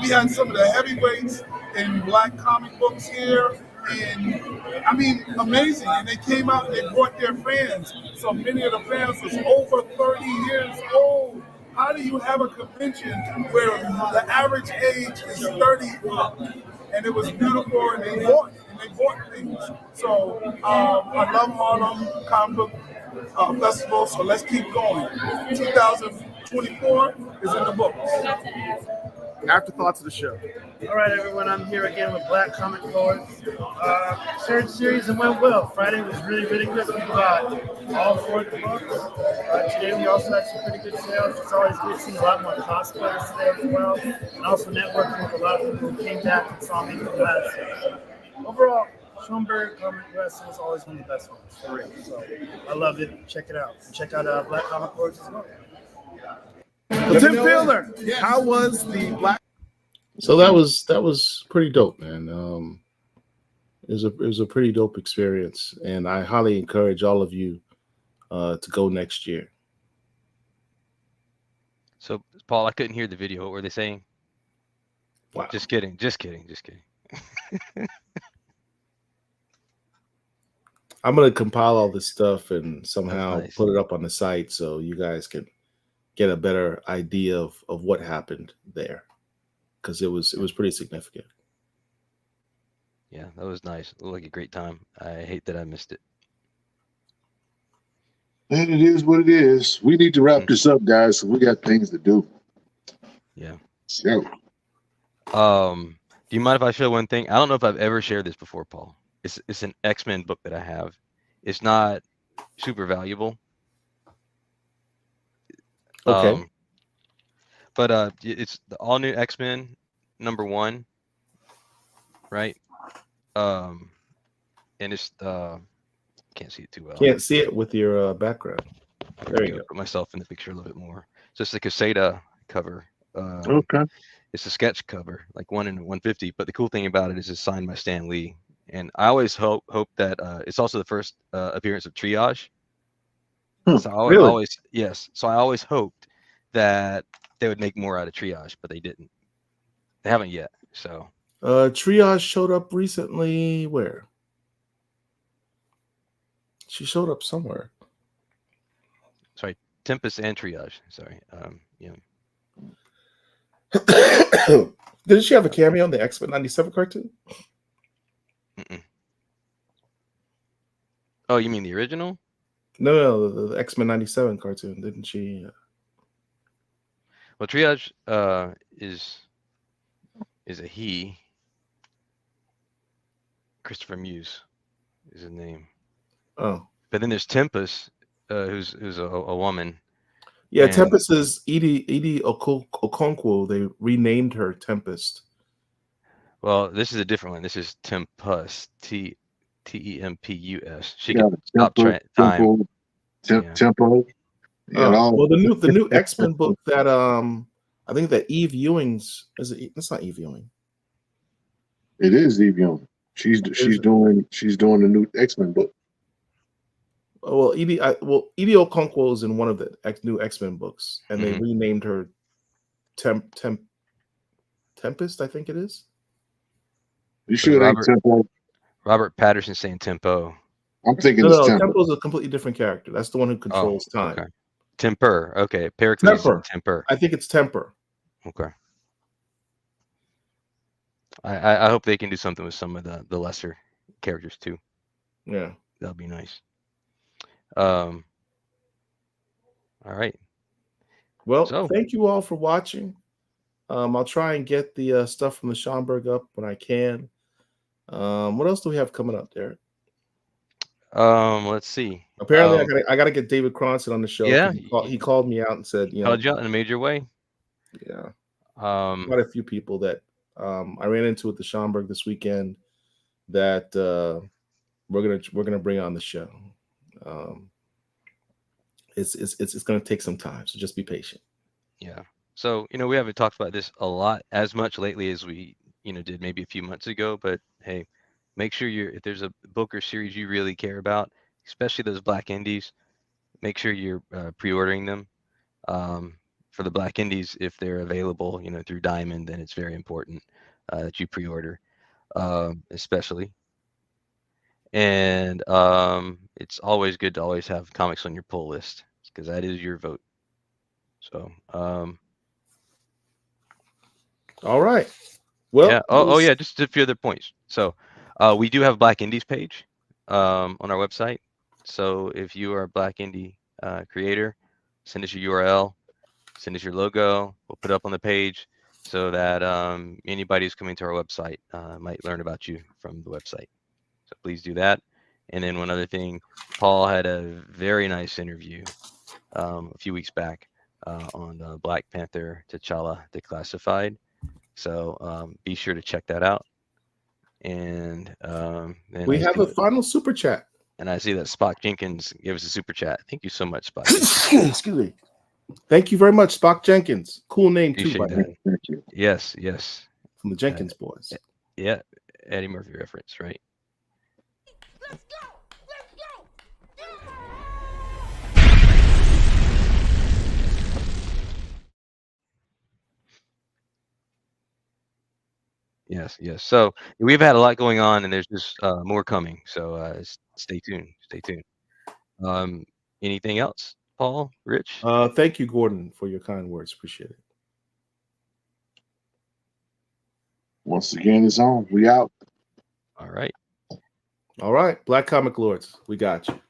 We had some of the heavyweights in Black comic books here. And I mean, amazing. And they came out and they brought their fans. So many of the fans was over 30 years old. How do you have a convention where the average age is 30 up? And it was beautiful, and they bought things. So I love Harlem Comic Book Festival, so let's keep going. 2024 is in the books. Afterthoughts of the show. All right, everyone, I'm here again with Black Comic Lords. Third series and went well. Friday was really, really good. We got all 4 of the books. Today we also had some pretty good sales. It's always good to see a lot more cosplayers today as well. And also networking with a lot of people who came back and saw me from last year. Overall, Schaumburg Comic Wrestling is always one of the best ones for real. So I love it. Check it out. And check out Black Comic Lords as well. Well, Tim Fielder, how was the Black? So that was pretty dope, man. It was a pretty dope experience, and I highly encourage all of you to go next year. So, Paul, I couldn't hear the video. What were they saying? Wow. Just kidding. I'm gonna compile all this stuff and somehow nice. put it up on the site so you guys can get a better idea of what happened there, because it was pretty significant. Yeah, that was nice. It looked like a great time. I hate that I missed it. And it is what it is. We need to wrap this up, guys, so we got things to do. Yeah. So, do you mind if I show one thing? I don't know if I've ever shared this before, Paul. It's an X-Men book that I have. It's not super valuable. Okay. But it's the all new X-Men #1, right? And it's can't see it too well. Can't see it with your background. There you go. Put myself in the picture a little bit more. So it's the Caseta cover. okay. It's a sketch cover, like 1 in 150. But the cool thing about it is it's signed by Stan Lee. And I always hope that it's also the first appearance of Triage. So I really? always, yes. So I always hoped that they would make more out of Triage, but they didn't. They haven't yet. So Triage showed up recently. Where? She showed up somewhere. Sorry, Tempest and Triage. Sorry. Yeah. Didn't she have a cameo in the X-Men '97 cartoon? Mm-mm. Oh, you mean the original? No, the X-Men '97 cartoon. Didn't she? Well, Triage is a he. Christopher Muse is his name. Oh, but then there's Tempest, who's a woman. yeah. And Tempest is Edie Okonkwo. They renamed her Tempest. well, this is a different one. This is Tempus, Tempus. She Yeah, can stop time. Tempo. Well, the new X-Men book that I think that Eve Ewing's is it? It's not Eve Ewing. It is Eve Ewing. She's doing the new X-Men book. Well, Edie Okonkwo is in one of the new X-Men books, and they renamed her Tempest. I think it is. You sure it ain't Tempo? Robert Patterson saying Tempo. I'm thinking no, it's Tempo. Tempo is a completely different character. That's the one who controls time. Okay. Temper. Okay. Pericles Temper. I think it's Temper. Okay. I hope they can do something with some of the lesser characters too. Yeah. That'll be nice. All right. Well, thank you all for watching. I'll try and get the stuff from the Schomburg up when I can. What else do we have coming up, Derek? Let's see. Apparently, I gotta get David Cronson on the show. Yeah, he called me out and said, called you out in a major way. Yeah, quite a few people that I ran into at the Schomburg this weekend that we're gonna bring on the show. It's gonna take some time, so just be patient. Yeah. So we haven't talked about this a lot as much lately as we did maybe a few months ago, but hey. Make sure if there's a book or series you really care about, especially those Black Indies, make sure you're pre-ordering them. For the Black Indies, if they're available, through Diamond, then it's very important that you pre-order, especially. And it's always good to always have comics on your pull list because that is your vote. So. All right. Well. Yeah. Oh yeah. Just a few other points. So. We do have a Black Indies page on our website. So if you are a Black Indie creator, send us your URL, send us your logo. We'll put it up on the page so that anybody who's coming to our website might learn about you from the website. So please do that. And then one other thing, Paul had a very nice interview a few weeks back on Black Panther T'Challa Declassified. So be sure to check that out. And we have a final super chat. And I see that Spock Jenkins gave us a super chat. Thank you so much, Spock. Excuse me. Thank you very much, Spock Jenkins. Cool name too, by the way. Thank you. Yes. From the Jenkins boys. Yeah, Eddie Murphy reference, right? Let's go. Yes. So we've had a lot going on, and there's just more coming. So stay tuned. Anything else, Paul, Rich? Thank you, Gordon, for your kind words. Appreciate it. Once again, it's on. We out. All right. Black Comic Lords, we got you.